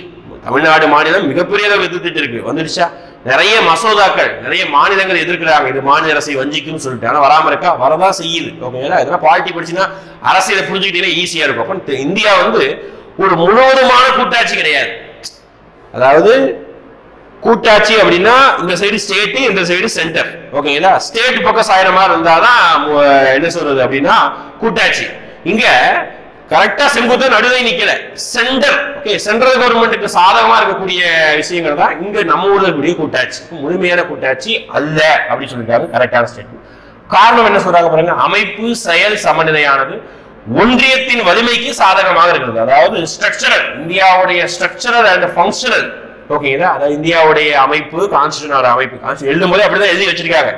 தமிழ்நாடு மாநிலம் மிகப்பெரிய அளவு எதிர்த்துட்டு இருக்கு. வந்துடுச்சா? நிறைய மசோதாக்கள் நிறைய மாநிலங்கள் எதிர்க்கிறாங்க, இது மாநில அரசை வஞ்சிக்குன்னு சொல்லிட்டு. ஆனா வராம இருக்கா? வரதான் செய்யுது. ஓகேங்களா? இதெல்லாம் பாலிட்டி படிச்சுன்னா அரசியலை புரிஞ்சுக்கிட்டே ஈஸியா இருக்கும். அப்ப இந்தியா வந்து ஒரு முழுவதுமான கூட்டாட்சி கிடையாது. அதாவது கூட்டாட்சி அப்படின்னா இந்த சைடு ஸ்டேட், இந்த சைடு சென்டர். ஓகேங்களா? ஸ்டேட் பக்கம் சாயிர மாதிரி இருந்தாதான் என்ன சொல்றது அப்படின்னா கூட்டாட்சி. இங்க கரெக்டா செங்குத்து நடுவே நிக்கல, சென்டர். ஓகே, சென்ட்ரல் கவர்மெண்ட்டுக்கு சாதகமா இருக்கக்கூடிய விஷயங்கள் தான் இங்க நம்ம ஊர்ல இருக்கக்கூடிய கூட்டாட்சி. முழுமையான கூட்டாட்சி அல்ல அப்படின்னு சொல்லிருக்காங்க. கரெக்டான ஸ்டேட்மெண்ட். காரணம் என்ன சொல்றாங்க பாருங்க, அமைப்பு செயல் சமநிலையானது ஒன்றியத்தின் வலிமைக்கு சாதகமாக இருக்கிறது. அதாவது ஸ்ட்ரக்சரல், இந்தியாவுடைய ஸ்ட்ரக்சரல் அண்ட் ஃபங்க்ஷனல். ஓகேங்களா? அதாவது இந்தியாவுடைய அமைப்பு, கான்ஸ்டிடியூஷனோட அமைப்பு, எழுதும் போது அப்படிதான் எழுதி வச்சிருக்காங்க.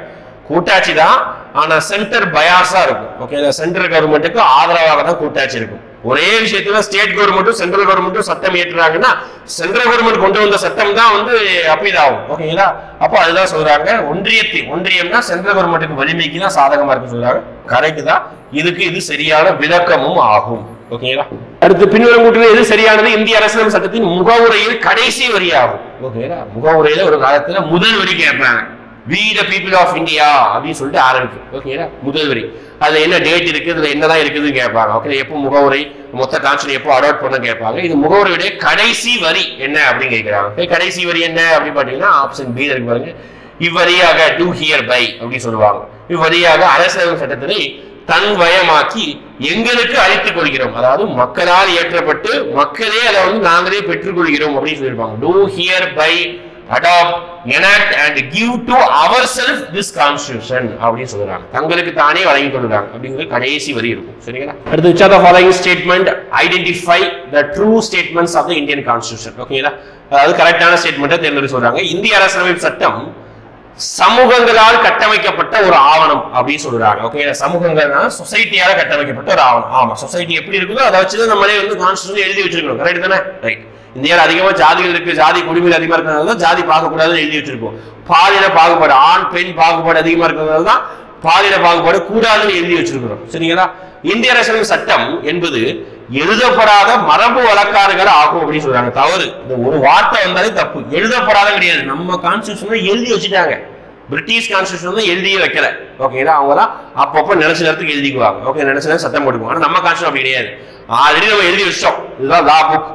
கூட்டாட்சி தான், ஆனா சென்டர் பயாஸா இருக்கும். ஓகே, சென்ட்ரல் கவர்மெண்ட்டுக்கு ஆதரவாக தான் கூட்டாட்சி இருக்கும். ஒரே விஷயத்துல ஸ்டேட் கவர்மெண்ட்டும் சென்ட்ரல் கவர்மெண்ட்டும் சட்டம் ஏற்றுறாங்கன்னா சென்ட்ரல் கவர்மெண்ட் கொண்டு வந்த சட்டம் தான் வந்து அப்பீல் ஆகும். ஓகேங்களா? அப்போ அதுதான் சொல்றாங்க, ஒன்றியம்னா சென்ட்ரல் கவர்மெண்ட்டுக்கு வலிமைக்கு தான் சாதகமா இருக்கு சொல்றாங்க. கரெக்ட் தான். இதுக்கு இது சரியான விளக்கமும் ஆகும். ஓகேங்களா? அடுத்து பின்வரும் கூட்டில் எது சரியானது? இந்திய அரசியல் சட்டத்தின் முகவுரையில் கடைசி வரியாகும். ஓகேங்களா? முகவுரையில ஒரு காலத்துல முதல் வரி கேட்பாங்க, we the people of India அப்படின்னு சொல்லிட்டு ஆரம்பிக்கும். ஓகேங்களா? முதல் வரி. அதுல என்ன டேட் இருக்கு, இதுல என்னதான் இருக்குதுன்னு கேட்பாங்க. ஓகே, எப்போ முகவுரை மொத்த கான்ஸ்டியூஷன் எப்போ அடாப்ட் பண்ண கேட்பாங்க. இது முகவுரையுடைய கடைசி வரி என்ன அப்படின்னு கேட்கிறாங்க. கடைசி வரி என்ன அப்படின்னு பாத்தீங்கன்னா ஆப்ஷன் பி இருக்கு பாருங்க. இவ்வரியாக டு ஹியர் பை அப்படின்னு சொல்லுவாங்க. இவ்வரியாக அரசியல் சட்டத்தினை தன் வயமாக்கி எங்களுக்கு அளித்துக் கொள்கிறோம். அதாவது மக்களால் இயற்றப்பட்டு மக்களே அதை வந்து நாங்களே பெற்றுக் கொள்கிறோம் அப்படின்னு சொல்லியிருப்பாங்க. Do hereby adopt, enact and give to ourselves this constitution அப்படின்னு சொல்றாங்க. தங்களுக்கு தானே வழங்கிக் கொள்றாங்க அப்படிங்கிற கடைசி வரி இருக்கும். சரிங்களா? அடுத்து which are the following statement identify the true statements of the Indian constitution. ஓகேங்களா? அதாவது கரெக்டான ஸ்டேட்மெண்ட்டை தேர்ந்தெடுத்து சொல்றாங்க. இந்திய அரசியலமைப்பு சட்டம் சமூகங்களால் கட்டமைக்கப்பட்ட ஒரு ஆவணம் அப்படின்னு சொல்றாங்க. ஓகே, சமூகங்கள்னா சொசைட்டியால கட்டமைக்கப்பட்ட ஒரு ஆவணம். ஆமா, சொசைட்டி எப்படி இருக்குதோ அதை வச்சுதான் நம்மளே வந்து கான்ஸ்டிடியூஷன் எழுதி வச்சிருக்கோம். கரெக்ட் தானே? ரைட். இந்தியாவில் அதிகமா ஜாதிகள் இருக்கு, ஜாதி குடிமையில் அதிகமா இருக்கிறதுனால தான் ஜாதி பார்க்கக்கூடாதுன்னு எழுதி வச்சிருக்கோம். பாலின பாகுபாடு, ஆண் பெண் பாகுபாடு அதிகமா இருக்கிறதுனால தான் பாலின பாகுபாடு கூடாதுன்னு எழுதி வச்சிருக்கிறோம். சரிங்களா? இந்திய அரசியலமைப்பு சட்டம் என்பது எழுதப்படாத மரபு வழக்காறுகள் ஆகும் அப்படின்னு சொல்றாங்க. தவறு. இந்த ஒரு வார்த்தை வந்தாலே தப்பு. எழுதப்படாத கிடையாது. நம்ம கான்ஸ்டிடியூஷன் எழுதி வச்சுட்டாங்க. பிரிட்டிஷ் கான்ஸ்டிடியூஷன் வந்து எழுதியே வைக்கல. ஓகேங்களா? அவங்க தான் அப்பப்போ நினைச்ச நேரத்துக்கு எழுதிக்குவாங்க. ஓகே, நினைச்ச நேரம் சட்டம் போட்டுக்குவாங்க. ஆனா நம்ம கான்ஸ்டிடியூஷன் அப்படி கிடையாது. ஆல்ரெடி நம்ம எழுதி வச்சோம். இதுதான் லா புக்.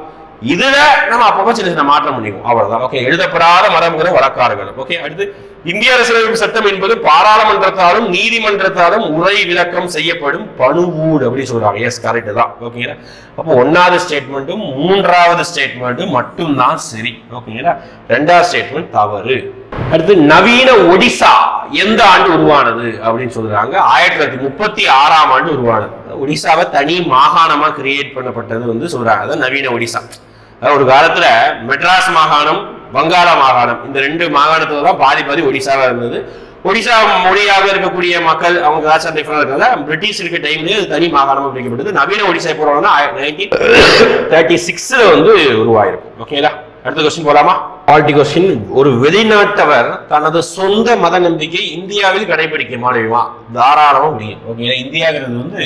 இதுல நம்ம அப்பப்போ சின்ன சின்ன மாற்றம் பண்ணிக்குவோம். அவ்வளவுதான். ஓகே, எழுதப்படாத மரபுகிற வழக்காறுகள். ஓகே, அடுத்து இந்திய அரசியலமைப்பு சட்டம் என்பது பாராளுமன்றத்தாலும் நீதிமன்றத்தாலும் உரை விளக்கம் செய்யப்படும் பணுவூல் அப்படின்னு சொல்றாங்க. எஸ், கரெக்ட் தான். ஓகேங்களா? அப்போ 1வது ஸ்டேட்மெண்ட்டும் 3வது ஸ்டேட்மெண்ட்டும் மட்டும்தான் சரி. ஓகேங்களா? 2வது ஸ்டேட்மெண்ட் தவறு. அடுத்து நவீன ஒடிசா எந்த ஆண்டு உருவானது அப்படின்னு சொல்றாங்க. 1936ஆம் ஆண்டு உருவானது. ஒடிசாவை தனி மாகாணமா கிரியேட் பண்ணப்பட்டது வந்து சொல்றாங்க. அதான் நவீன ஒடிசா. ஒரு காலத்துல மெட்ராஸ் மாகாணம், வங்காள மாகாணம், இந்த 2 மாகாணத்துல தான் பாதி ஒடிசாவா இருந்தது. ஒடிசா மொழியாக இருக்கக்கூடிய மக்கள் அவங்க கலாச்சாரம் டிஃபரெண்ட் இருக்கிறதால பிரிட்டிஷ் இருக்க டைம்லயே தனி மாகாணமா பிரிக்கப்பட்டது. நவீன ஒடிசா எப்போ 1936 வந்து உருவாயிருக்கும். ஓகேங்களா? அடுத்த கொஸ்டின் போலாமா? Polity question. ஒரு வெளிநாட்டவர் தனது சொந்த மத நம்பிக்கை இந்தியாவில் கடைபிடிக்க முடியுமா? தாராளமா முடியும். ஓகே, இந்தியாங்கிறது வந்து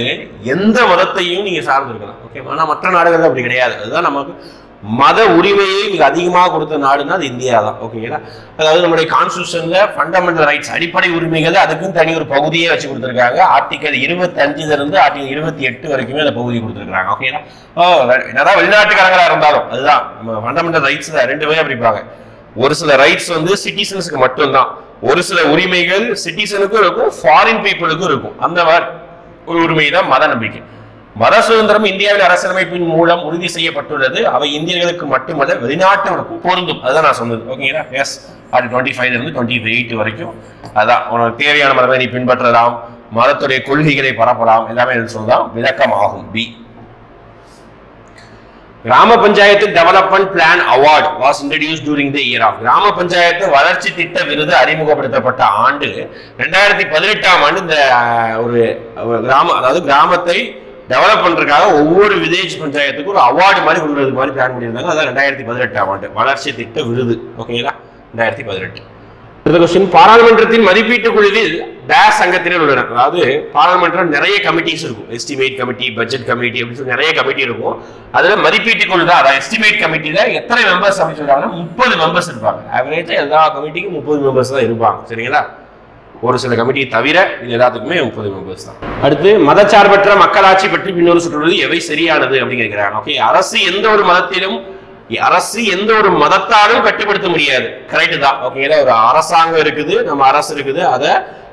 எந்த மதத்தையும் நீங்க சார்ந்து இருக்கலாம். ஓகே, ஆனா மற்ற நாடுகள் அப்படி கிடையாது. அதுதான் நமக்கு மத உரிமையை மிக அதிகமாக கொடுத்த நாடுன்னா அது இந்தியா தான். ஓகேங்களா? அதாவது நம்மளுடைய கான்ஸ்டிடியூஷன்ல ஃபண்டமெண்டல் ரைட்ஸ், அடிப்படை உரிமைகள், அதுக்கும் தனி ஒரு பகுதியே வச்சு கொடுத்துருக்காங்க. ஆர்டிகல் 25 இருந்து ஆர்டிகல் 28 வரைக்குமே அந்த பகுதி கொடுத்துருக்காங்க. ஓகேங்களா? என்னதான் வெளிநாட்டுக்காரங்களா இருந்தாலும் அதுதான் நம்ம ஃபண்டமெண்டல் ரைட்ஸ் 2 வகையா பிரிப்பாங்க. ஒரு சில ரைட்ஸ் வந்து சிட்டிசன்ஸ்க்கு மட்டும்தான், ஒரு சில உரிமைகள் சிட்டிசனுக்கும் இருக்கும், ஃபாரின் பீப்புளுக்கும் இருக்கும். அந்த மாதிரி ஒரு உரிமை தான் மத நம்பிக்கை. மத சுதந்திரம் இந்தியாவில் அரசியலமைப்பின் மூலம் உறுதி செய்யப்பட்டுள்ளது. அவை இந்தியர்களுக்கு மட்டுமல்ல வெளிநாட்டவருக்கும் பொருந்தும். அதுதான் நான் சொன்னது. ஓகேங்களா? எஸ், 25 இருந்து 28 வரைக்கும் அதான் உனக்கு தேவையான மதத்தை நீ பின்பற்றலாம், மதத்துடைய கொள்கைகளை பரப்பலாம், எல்லாமே சொல்லலாம். விளக்கம் ஆகும். B. Gram Panchayat development plan award was introduced during the year of. கிராம பஞ்சாயத்து வளர்ச்சி திட்ட விருது அறிமுகப்படுத்தப்பட்ட ஆண்டு 2018ஆம் ஆண்டு. இந்த ஒரு கிராமம், அதாவது கிராமத்தை டெவலப் பண்றதுக்காக ஒவ்வொரு வில்லேஜ் பஞ்சாயத்துக்கும் ஒரு அவார்டு மாதிரி கொடுக்கறது மாதிரி பிளான் பண்ணியிருந்தாங்க. அதான் 2018ஆம் ஆண்டு வளர்ச்சி திட்ட விருது. ஓகேங்களா? 2018. அடுத்த கொஸ்டின். பாராளுமன்றத்தின் மதிப்பீட்டு குழுவில் டேஷ் சங்கத்தினர் உள்ளனர். அதாவது பாராளுமன்றம் நிறைய கமிட்டிஸ் இருக்கும். எஸ்டிமேட் கமிட்டி, பட்ஜெட் கமிட்டி அப்படின்னு சொல்லி நிறைய கமிட்டி இருக்கும். அதுல மதிப்பீட்டு குழு தான். அதாவது எஸ்டிமேட் கமிட்டியில எத்தனை மெம்பர்ஸ் அப்படின்னு சொல்றாங்கன்னா 30 மெம்பர்ஸ் இருப்பாங்க. ஆவரேஜா எல்லா கமிட்டிக்கும் 30 மெம்பர்ஸ் தான் இருப்பாங்க. சரிங்களா? ஒரு சில கமிட்டியை தவிர இது எல்லாத்துக்குமே 30 மெம்பர்ஸ் தான். அடுத்து மதச்சார்பற்ற மக்களாட்சி பற்றி பின்னொரு சுற்றுவது எவை சரியானது அப்படின்னு கேட்கிறாங்க. ஓகே, அரசு எந்த ஒரு மதத்தாலும் கட்டுப்படுத்த முடியாது. கரெக்ட் தான். ஓகேங்களா? ஒரு அரசாங்கம் இருக்குது, நம்ம அரசு இருக்குது.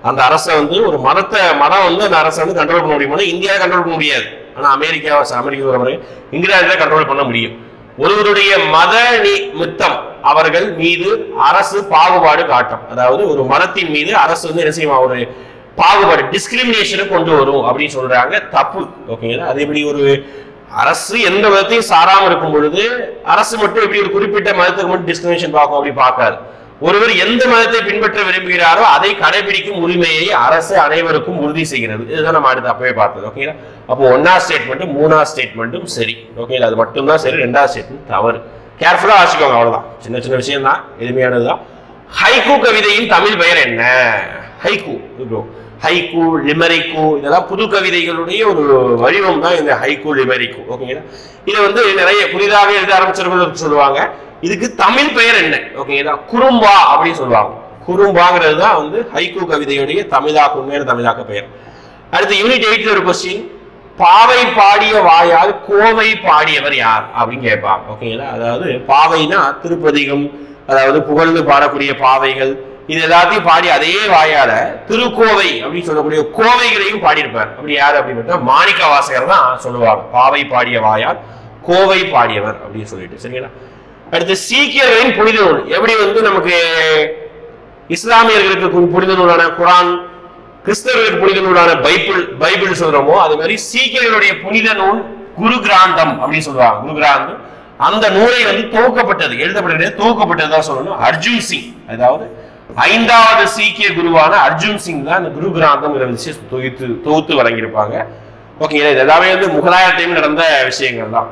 அந்த அரசை வந்து ஒரு மதம் வந்து அந்த அரசை வந்து கண்ட்ரோல் பண்ண முடியுமா? இந்தியாவை கண்ட்ரோல் பண்ண முடியாது. ஆனா அமெரிக்கா இங்கிலாந்துல கண்ட்ரோல் பண்ண முடியும். ஒருவருடைய மத நிமித்தம் அவர்கள் மீது அரசு பாகுபாடு காட்டும். அதாவது ஒரு மதத்தின் மீது அரசு வந்து என்ன செய்யும்? ஒரு பாகுபாடு, டிஸ்கிரிமினேஷனை கொண்டு வரும் அப்படின்னு சொல்றாங்க. தப்பு. ஓகேங்களா? அது எப்படி ஒரு அரசு எந்த மதத்தையும் சாராம இருக்கும் பொழுது அரசு மட்டும் எப்படி ஒரு குறிப்பிட்ட மதத்துக்கு மட்டும் டிஸ்கிரிமினேஷன் பார்க்கும்? அப்படி பார்க்காது. ஒருவர் எந்த மதத்தை பின்பற்ற விரும்புகிறாரோ அதை கடைபிடிக்கும் உரிமையை அரசு அனைவருக்கும் உறுதி செய்கிறது. இதுதான் நம்ம அடுத்து அப்பவே பார்த்தது. ஓகேங்களா? அப்போ 1வது ஸ்டேட்மெண்ட்டும் 3வது ஸ்டேட்மெண்ட்டும் சரி. ஓகேங்களா? அது மட்டும் தான் சரி. 2வது ஸ்டேட்மெண்ட் தவறு. கேர்ஃபுல்லா வாசிக்கோங்க. அவ்வளவுதான். சின்ன சின்ன விஷயம் தான், எளிமையானதுதான். ஹைக்கூ கவிதையின் தமிழ் பெயர் என்ன? ஹைக்கூ, ஹைக்கூ, லிமெரிக்கு, இதெல்லாம் புது கவிதைகளுடைய ஒரு வடிவம் தான் இந்த ஹைக்கூ, லிமெரிக்கு. ஓகேங்களா? இதை வந்து நிறைய புதிதாக எழுத ஆரம்பிச்சவர்கள் சொல்லுவாங்க. இதுக்கு தமிழ் பெயர் என்ன? ஓகேங்களா? குறும்பா அப்படின்னு சொல்லுவாங்க. குறும்பாங்கிறது தான் வந்து ஹைக்கூ கவிதையுடைய உண்மையான தமிழாக்க பெயர். அடுத்து யூனிட் 8 ஒரு கொஸ்டின். பாவை பாடிய வாயால் கோவை பாடியவர் யார் அப்படின்னு கேட்பாங்க. ஓகேங்களா? அதாவது பாவைனா திருப்பதிகம், அதாவது புகழ்ந்து பாடக்கூடிய பாவைகள், இது எல்லாத்தையும் பாடி அதே வாயால திருக்கோவை அப்படின்னு சொல்லக்கூடிய கோவைகளையும் பாடியிருப்பார். அப்படி யாரு அப்படின்னு மாணிக்க வாசகர் தான் சொல்லுவாங்க. பாவை பாடிய வாயால் கோவை பாடியவர் அப்படின்னு சொல்லிட்டு. சரிங்களா? அடுத்து சீக்கியர்களின் புனித நூல். எப்படி வந்து நமக்கு இஸ்லாமியர்களுக்கு புனித நூலான குரான், கிறிஸ்தவர்களுக்கு புனித நூலான பைபிள் சொல்றோமோ அது மாதிரி சீக்கியர்களுடைய புனித நூல் குரு கிராந்தம் அப்படின்னு சொல்லுவாங்க. குரு கிராந்தம் அந்த நூலை வந்து துவக்கப்பட்டது, எழுதப்பட்டது துவக்கப்பட்டதுதான் சொல்லணும் அர்ஜுன் சிங். அதாவது 5வது சீக்கிய குருவான அர்ஜுன் சிங் தான் இந்த குரு கிராந்தம் தொகுத்து வழங்கியிருப்பாங்க. ஓகேங்களா, இது எல்லாமே வந்து முகலாயத்தையும் நடந்த விஷயங்கள் தான்.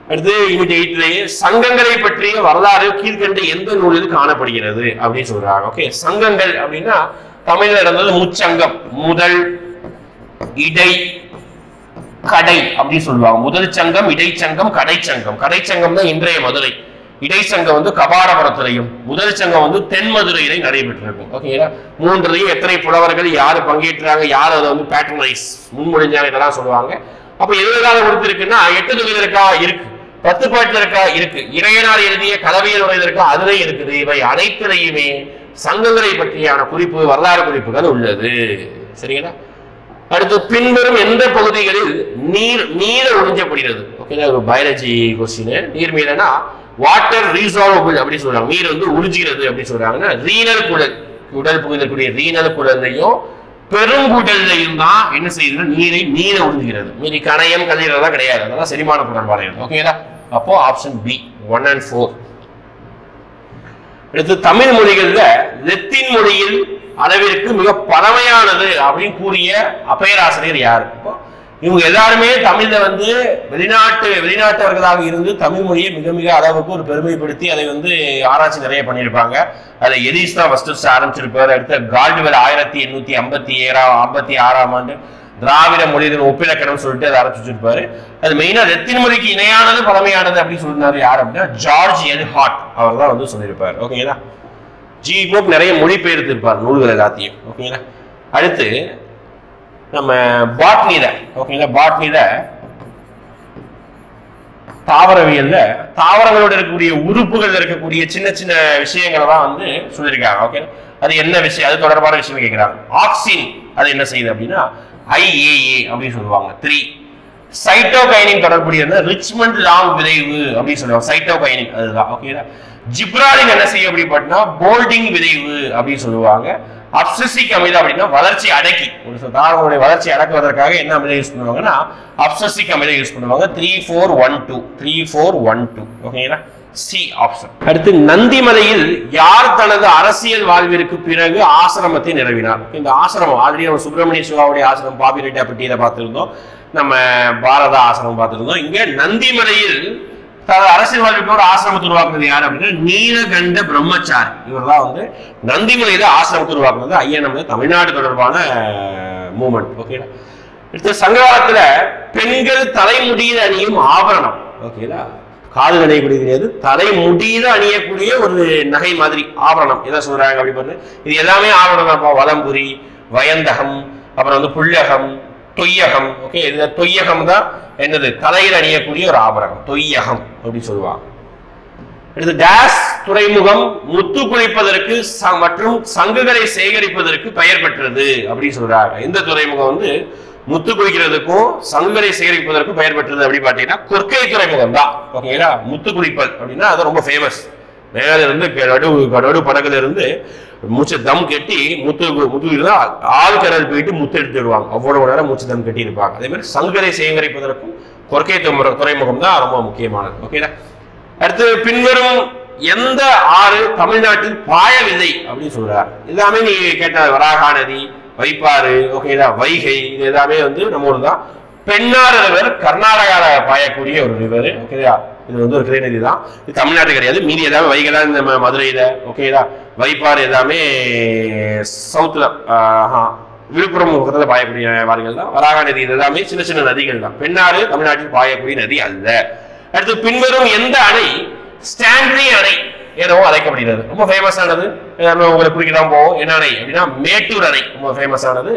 அடுத்து யூனிட் 8லயே சங்கங்களை பற்றிய வரலாறு கீழ்கண்ட எந்த நூலில் காணப்படுகிறது அப்படின்னு சொல்றாங்க. ஓகே, சங்கங்கள் அப்படின்னா தமிழ்ல நடந்தது முச்சங்கம், முதல், இடை, கடை அப்படின்னு சொல்லுவாங்க. முதல் சங்கம், இடைச்சங்கம், கடைச்சங்கம். கடைச்சங்கம் தான் இன்றைய மதுரை. இடைச்சங்கம் வந்து கபாடபுரத்திலையும், முதல் சங்கம் வந்து தென் மதுரையில நடைபெற்றிருக்கும். ஓகேங்களா, மூன்றையும் எத்தனை புலவர்கள் யாரு பங்கேற்றாங்க, யார் அதை வந்து பேட்ரனைஸ் முன்மொழிஞ்சாங்க இதெல்லாம் சொல்லுவாங்க. அப்ப எதுக்காக கொடுத்திருக்குன்னா 8 தொகுதியில் இருக்கா இருக்கு, 10 பாட்டுல இருக்கா இருக்கு, இறையனார் எழுதிய கலவையில் உரையில் இருக்கா அதுலயும் இருக்குது. இவை அனைத்திலையுமே சங்கங்களை பற்றியான குறிப்பு, வரலாறு குறிப்புகள் உள்ளது. சரிங்களா. அடுத்து பின்வரும் எந்த பகுதிகளில் நீர் உறிஞ்சப்படுகிறது? ஓகேங்களா, ஒரு பயாலஜி கொஸ்டின். நீர் மீறனா வாட்டர் ரீசால்வபிள் அப்படின்னு சொல்றாங்க. நீர் வந்து உறிஞ்சுகிறது அப்படின்னு சொல்றாங்கன்னா ரீனல் குடல், உடல் பகுதியில் ரீனல் குடல்லையும் பெருங்குடல்லையும் தான் என்ன செய்யுது, நீரை உறிஞ்சுகிறது. மீறி கணையம் கல்லீரல் கிடையாது, அதெல்லாம் செரிமான குடல். ஓகேங்களா, அப்போ ஆப்ஷன் பி 1 and 4. அடுத்து தமிழ் மொழிகள்ல லத்தீன் மொழியில் அளவிற்கு மிக பழமையானது அப்படின்னு கூறிய அப்பேராசிரியர் யாரு? இவங்க எல்லாருமே தமிழ்ல வந்து வெளிநாட்டவர்களாக இருந்து தமிழ் மொழியை மிக மிக அளவுக்கு ஒரு பெருமைப்படுத்தி அதை வந்து ஆராய்ச்சி நிறைய பண்ணியிருப்பாங்க. அதுல எரிஸ் தான் ஃபர்ஸ்ட் ஆரம்பிச்சிருப்பாரு. அடுத்த கால்டுவெல் 1856ஆம் ஆண்டு திராவிட மொழியின் ஒப்பிலக்கணம் சொல்லிட்டு அதை ஆரம்பிச்சிருப்பாரு. அது மெயினா லத்தீன் மொழிக்கு இணையானது பழமையானது அப்படின்னு சொல்லினாரு யார் அப்படின்னா ஜார்ஜ் எல்ஹார்ட் அவர் தான் வந்து சொல்லியிருப்பாரு. ஓகேங்களா, ஜி போப் நிறைய மொழிபெயர்த்து இருப்பார் நூல்கள் எல்லாத்தையும். ஓகேங்களா, அடுத்து நம்ம பாட்னில, ஓகேங்களா, பாட்னில தாவரவியல்ல தாவரங்களோட இருக்கக்கூடிய உறுப்புகள் இருக்கக்கூடிய சின்ன சின்ன விஷயங்களை தான் வந்து சொல்லியிருக்காங்க. ஓகே, அது என்ன விஷயம், அது தொடர்பான விஷயம் கேட்கிறாங்க. ஆக்சின் அது என்ன செய்யுது அப்படின்னா IAA அப்படின்னு சொல்லுவாங்க. 3 சைட்டோகைனின் தொடர்புடைய ரிச்மண்ட் லாங் விளைவு அப்படின்னு சொல்லுவாங்க. சைட்டோகைனின் அதுதான். ஓகேங்களா, ஜிப்ராலின் என்ன செய்யும் அப்படி பார்த்தா போல்டிங் விளைவு அப்படின்னு சொல்லுவாங்க. அப்சசிக் அமிலம் அப்படின்னா வளர்ச்சி அடக்கி, ஒரு தாவரங்களுடைய வளர்ச்சி அடக்குவதற்காக என்ன அமிலம் யூஸ் பண்ணுவாங்கன்னா அப்சசிக் அமிலம் யூஸ் பண்ணுவாங்க. 3412. ஓகேங்களா, சி ஆப்ஷன். அடுத்து நந்திமலையில் யார் தனது அரசியல் வாழ்விற்கு பிறகு ஆசிரமத்தை நிறுவினார்? இந்த ஆசிரமம் ஆல்ரெடி நம்ம சுப்பிரமணிய சிவாவுடைய ஆசிரமம் பாபிரெட்டா பட்டியலை பார்த்திருந்தோம், நம்ம பாரத ஆசிரமம் பார்த்திருந்தோம். இங்க நந்திமலையில் அரசியல் வாழ்வுக்கு ஒரு ஆசிரமத்தை உருவாக்குறது யாரு அப்படின்னா நீலகண்ட பிரம்மச்சாரி. இவர் தான் வந்து நந்திமலையில ஆசிரமத்தை உருவாக்குறது. ஐயனம் தமிழ்நாடு தொடர்பான மூமெண்ட். ஓகேங்களா, அடுத்த சங்ககாலத்துல பெண்கள் தலைமுடியில் அணியும் ஆபரணம். ஓகேங்களா, காதல் அணியக்கூடிய கிடையாது, தலைமுடியில அணியக்கூடிய ஒரு நகை மாதிரி ஆபரணம் எதை சொல்றாங்க அப்படி பண்ணு. இது எல்லாமே ஆபரணம் தான். வலம்புரி, வயந்தகம், அப்புறம் வந்து புள்ளகம், தொய்யகம். ஓகே, இந்த தொய்யகம் தான் என்னது தலையில் அணியக்கூடிய ஒரு ஆபரணம், தொய்யகம் அப்படின்னு சொல்லுவாங்க. அடுத்து டேஸ் துறைமுகம் முத்து குளிப்பதற்கு மற்றும் சங்குகளை சேகரிப்பதற்கு பெயர் பெற்றது அப்படின்னு சொல்றாங்க. இந்த துறைமுகம் வந்து முத்து குளிக்கிறதுக்கும் சங்குகளை சேகரிப்பதற்கும் பெயர் பெற்றது அப்படி பாத்தீங்கன்னா கொற்கை துறைமுகம் தான். ஓகேங்களா, முத்து குளிப்பல் அப்படின்னா அது ரொம்ப ஃபேமஸ். மேல இருந்து நடு படகுல இருந்து மூச்சு தம் கட்டி முத்து ஆழ்கடல் போயிட்டு முத்து எடுத்து விடுவாங்க. அவ்வளவு நேரம் மூச்சு தம் கட்டி இருப்பாங்க. அதே மாதிரி சங்குகளை சேகரிப்பதற்கும் கொற்கை துறைமுகம் தான் ரொம்ப முக்கியமானது. ஓகேங்களா, அடுத்து பின்வரும் எந்த ஆறு தமிழ்நாட்டில் பாயவில்லை அப்படின்னு சொல்றாரு? எல்லாமே நீ கேட்ட வராகா நதி, வைப்பாறு, ஓகேங்களா, வைகை, இது எல்லாமே வந்து நம்ம ஊர் தான். பெண்ணாறு ரிவர் கர்நாடகால பாயக்கூடிய ஒரு ரிவர். ஓகேங்களா, இது வந்து ஒரு கிளை நதி தான். இது தமிழ்நாட்டு கிடையாது. மீதி எல்லாமே வைகை தான் இந்த மதுரையில. ஓகேங்களா, வைப்பாறு எல்லாமே சவுத்துல விழுப்புரம் பக்கத்துல பாயக்கூடிய வாரிகள் தான். வராகா நதி இது எல்லாமே சின்ன சின்ன நதிகள் தான். பெண்ணாறு தமிழ்நாட்டில் பாயக்கூடிய நதி அல்ல. அடுத்து பின்வரும் எந்த அணை ஸ்டான்லி அணை எனவும் அழைக்கப்படுகிறது? ரொம்ப ஃபேமஸ் ஆனது உங்களுக்கு குறிக்கலாம் போவோம். என்ன அணை அப்படின்னா மேட்டூர் அணை. ரொம்ப ஃபேமஸ் ஆனது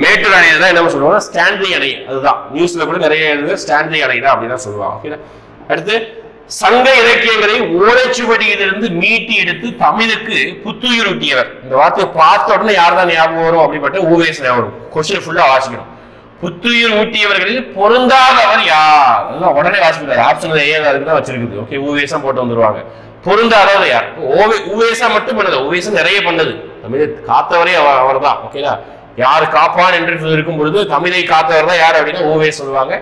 மேட்டூர் அணை தான். என்ன சொல்லுவாங்க ஸ்டான்லி அணை. அதுதான் நியூஸ்ல கூட நிறைய ஸ்டான்லி அணை தான் அப்படின்னு சொல்லுவாங்க. ஓகே, அடுத்து சங்க இலக்கியங்களை ஓலைச்சுவடியிலிருந்து மீட்டி எடுத்து தமிழுக்கு புத்துயிரூட்டியவர். இந்த வார்த்தையை பார்த்த உடனே யார் தான் ஞாபகம் வரும் அப்படிப்பட்ட ஊவேஸ் ஞாபகம். கொஸ்டின் ஃபுல்லா வாசிக்கணும். புத்துயிர் ஊட்டியவர்களில் பொருந்தாதவர் யார்? உடனே வாசிக்கிறார். ஆப்ஷன் ஏ அதுக்கு தான் வச்சிருக்குது. ஓகே, ஊவேசம் போட்டு வந்துருவாங்க. பொருந்தாதவர் யார்? ஊவேசம் மட்டும் பண்ணது, ஊவேசம் நிறைய பண்ணது. தமிழை காத்தவரே அவர் தான். ஓகேடா, யார் காப்பான் என்று இருக்கும் பொழுது தமிழை காத்தவர் தான் யார் அப்படின்னா ஊவே சொல்லுவாங்க.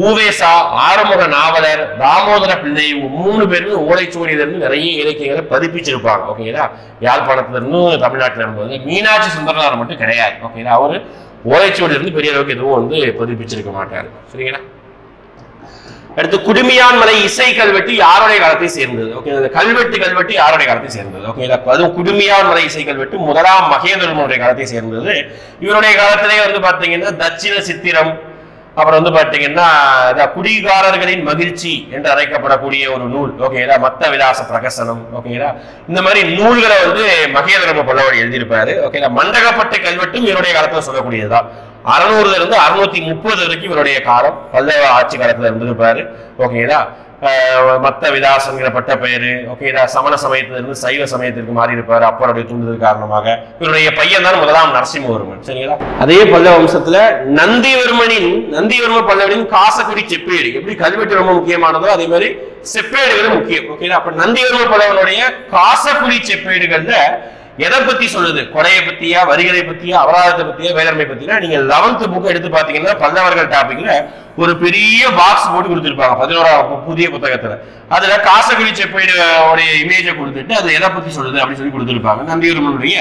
ஊவேசா, ஆறுமுக நாவலர், தாமோதர பிள்ளை 3 பேருமே ஓலைச்சுவடியிலிருந்து நிறைய இலக்கியங்களை பதிப்பிச்சிருப்பாங்க. ஓகேங்களா, யாழ்ப்பாணத்துல இருந்தும் தமிழ்நாட்டில் இருந்தது. மீனாட்சி சுந்தரனார் மட்டும் கிடையாது. ஓகேங்களா, அவரு ஓலைச்சுவடியிலிருந்து பெரிய அளவுக்கு எதுவும் பதிப்பிச்சிருக்க மாட்டாரு. சரிங்களா. அடுத்து குடுமியான் மலை இசை கல்வெட்டு யாருடைய காலத்தை சேர்ந்தது? ஓகே, கல்வெட்டு யாருடைய காலத்தை சேர்ந்தது? ஓகே, அதுவும் குடுமியான் மலை இசை கல்வெட்டு முதலாம் மகேந்திரனுடைய காலத்தை சேர்ந்தது. இவருடைய காலத்திலே பாத்தீங்கன்னா தட்சிண சித்திரம், அப்புறம் பாத்தீங்கன்னா குடிகாரர்களின் மகிழ்ச்சி என்று அழைக்கப்படக்கூடிய ஒரு நூல். ஓகேங்களா, மத்த விலாச பிரகசனம். ஓகேங்களா, இந்த மாதிரி நூல்களை மகேந்திர பல்லவர் எழுதியிருப்பாரு. ஓகேங்களா, மண்டகப்பட்ட கல்வெட்டும் இவருடைய காலத்துல சொல்லக்கூடியதுதான். 600 இருந்து 630 வரைக்கும் இவருடைய காலம், பல்லவ ஆட்சி காலத்துல இருந்திருப்பாரு. ஓகேங்களா, மத்த விலாசங்கிற பட்ட பெயரு. ஓகேங்களா, சமண சமயத்திலிருந்து சைவ சமயத்திற்கு மாறி இருப்பாரு அப்பருடைய தூண்டுதல் காரணமாக. இவருடைய பையன் தான் முதலாம் நரசிம்மவர்மன். சரிங்களா, அதே பல்லவ வம்சத்துல நந்திவர்ம பல்லவனின் காசக்குடி செப்பேடு எப்படி கல்வெட்டு ரொம்ப முக்கியமானதோ அதே மாதிரி செப்பேடுகளும் முக்கியம். ஓகேங்களா, அப்ப நந்திவர்ம பல்லவனுடைய காசக்குடி செப்பேடுகள்ல எதை பத்தி சொல்லுது? கொடையை பத்தியா, வரிகளை பத்தியா, அபராதத்தை பத்தியா, வேளாண்மை பத்தியா? நீங்க 11th புக் எடுத்து பாத்தீங்கன்னா பல்லவர்கள் டாபிக்ல ஒரு பெரிய பாக்ஸ் போட்டு கொடுத்திருப்பாங்க 11ஆம் புதிய புத்தகத்துல. அதுல காசக்குடி செப்பேடு இமேஜை கொடுத்துட்டு அது எதை பத்தி சொல்லுது அப்படின்னு சொல்லி கொடுத்திருப்பாங்க. நந்திவர்மனுடைய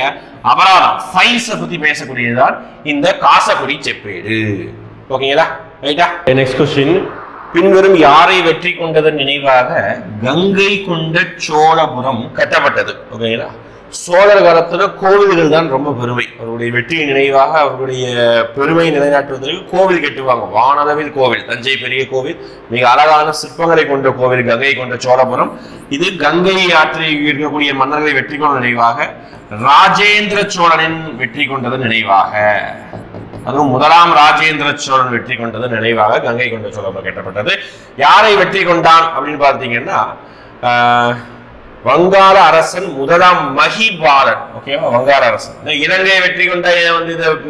அபராதம் ஃபைன்ஸை பத்தி பேசக்கூடியதுதான் இந்த காசக்குடி செப்பேடு. ஓகேங்களா, ரைட்டா? நெக்ஸ்ட் கொஸ்டின், பின்வரும் யாரை வெற்றி கொண்டதன் நினைவாக கங்கை கொண்ட சோழபுரம் கட்டப்பட்டது? ஓகேங்களா, சோழர் காலத்துல கோவில்கள் தான் ரொம்ப பெருமை. அவருடைய வெற்றியின் நினைவாக அவருடைய பெருமையை நிலைநாட்டுவதற்கு கோவில் கட்டுவாங்க. வானளவில் கோவில், தஞ்சை பெரிய கோவில், மிக அழகான சிற்பங்களை கொண்ட கோவில் கங்கை கொண்ட சோழபுரம். இது கங்கை ஆற்றில் இருக்கக்கூடிய மன்னர்களை வெற்றி கொண்ட நினைவாக, ராஜேந்திர சோழனின் வெற்றி கொண்டதன் நினைவாக, அதுவும் முதலாம் ராஜேந்திர சோழன் வெற்றி கொண்டதன் நினைவாக கங்கை கொண்ட சோழபுரம் கட்டப்பட்டது. யாரை வெற்றி கொண்டான் அப்படின்னு பார்த்தீங்கன்னா வங்காள அரசன் முதலாம் மகிபாலன். ஓகேவா, வங்காள அரசன். இலங்கையை வெற்றி கொண்ட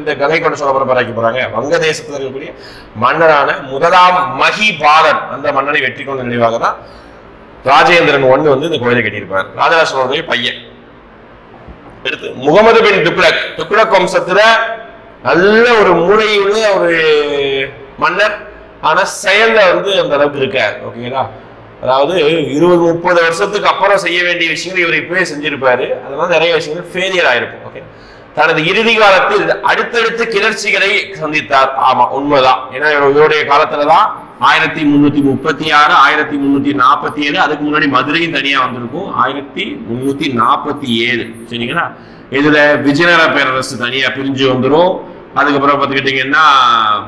இந்த கங்கை கொண்ட சோழபுரம் பராக்கி போறாங்க. வங்க தேசத்தில் இருக்கக்கூடிய மன்னரான முதலாம் மகிபாலன் அந்த மன்னனை வெற்றி கொண்ட நினைவாக தான் ராஜேந்திரன் 1 இந்த கோயிலை கட்டியிருப்பார். ராஜராஜ சோழனுடைய பையன். எடுத்து முகமது பின் துக்ளக் வம்சத்துல நல்ல ஒரு மூளையுள்ள ஒரு மன்னர், ஆனா செயல்ல அந்த அளவுக்கு இருக்காரு. ஓகேங்களா, அதாவது 20-30 வருஷத்துக்கு அப்புறம் செய்ய வேண்டிய விஷயங்கள் இவர் இப்பவே செஞ்சிருப்பாரு. அதனால நிறைய விஷயங்கள் ஃபெயிலியர் ஆயிருக்கும். ஓகே, தனது இறுதி காலத்தில் அடுத்தடுத்த கிளர்ச்சிகளை சந்தித்தார். ஆமா, உண்மைதான். ஏன்னா இவருடைய காலத்துலதான் 1336, 1347, அதுக்கு முன்னாடி மதுரையும் தனியா வந்திருக்கும் 1347. சரிங்களா, இதுல விஜயநகர பேரரசு தனியா பிரிஞ்சு வந்துடும். அதுக்கப்புறம் பார்த்துக்கிட்டீங்கன்னா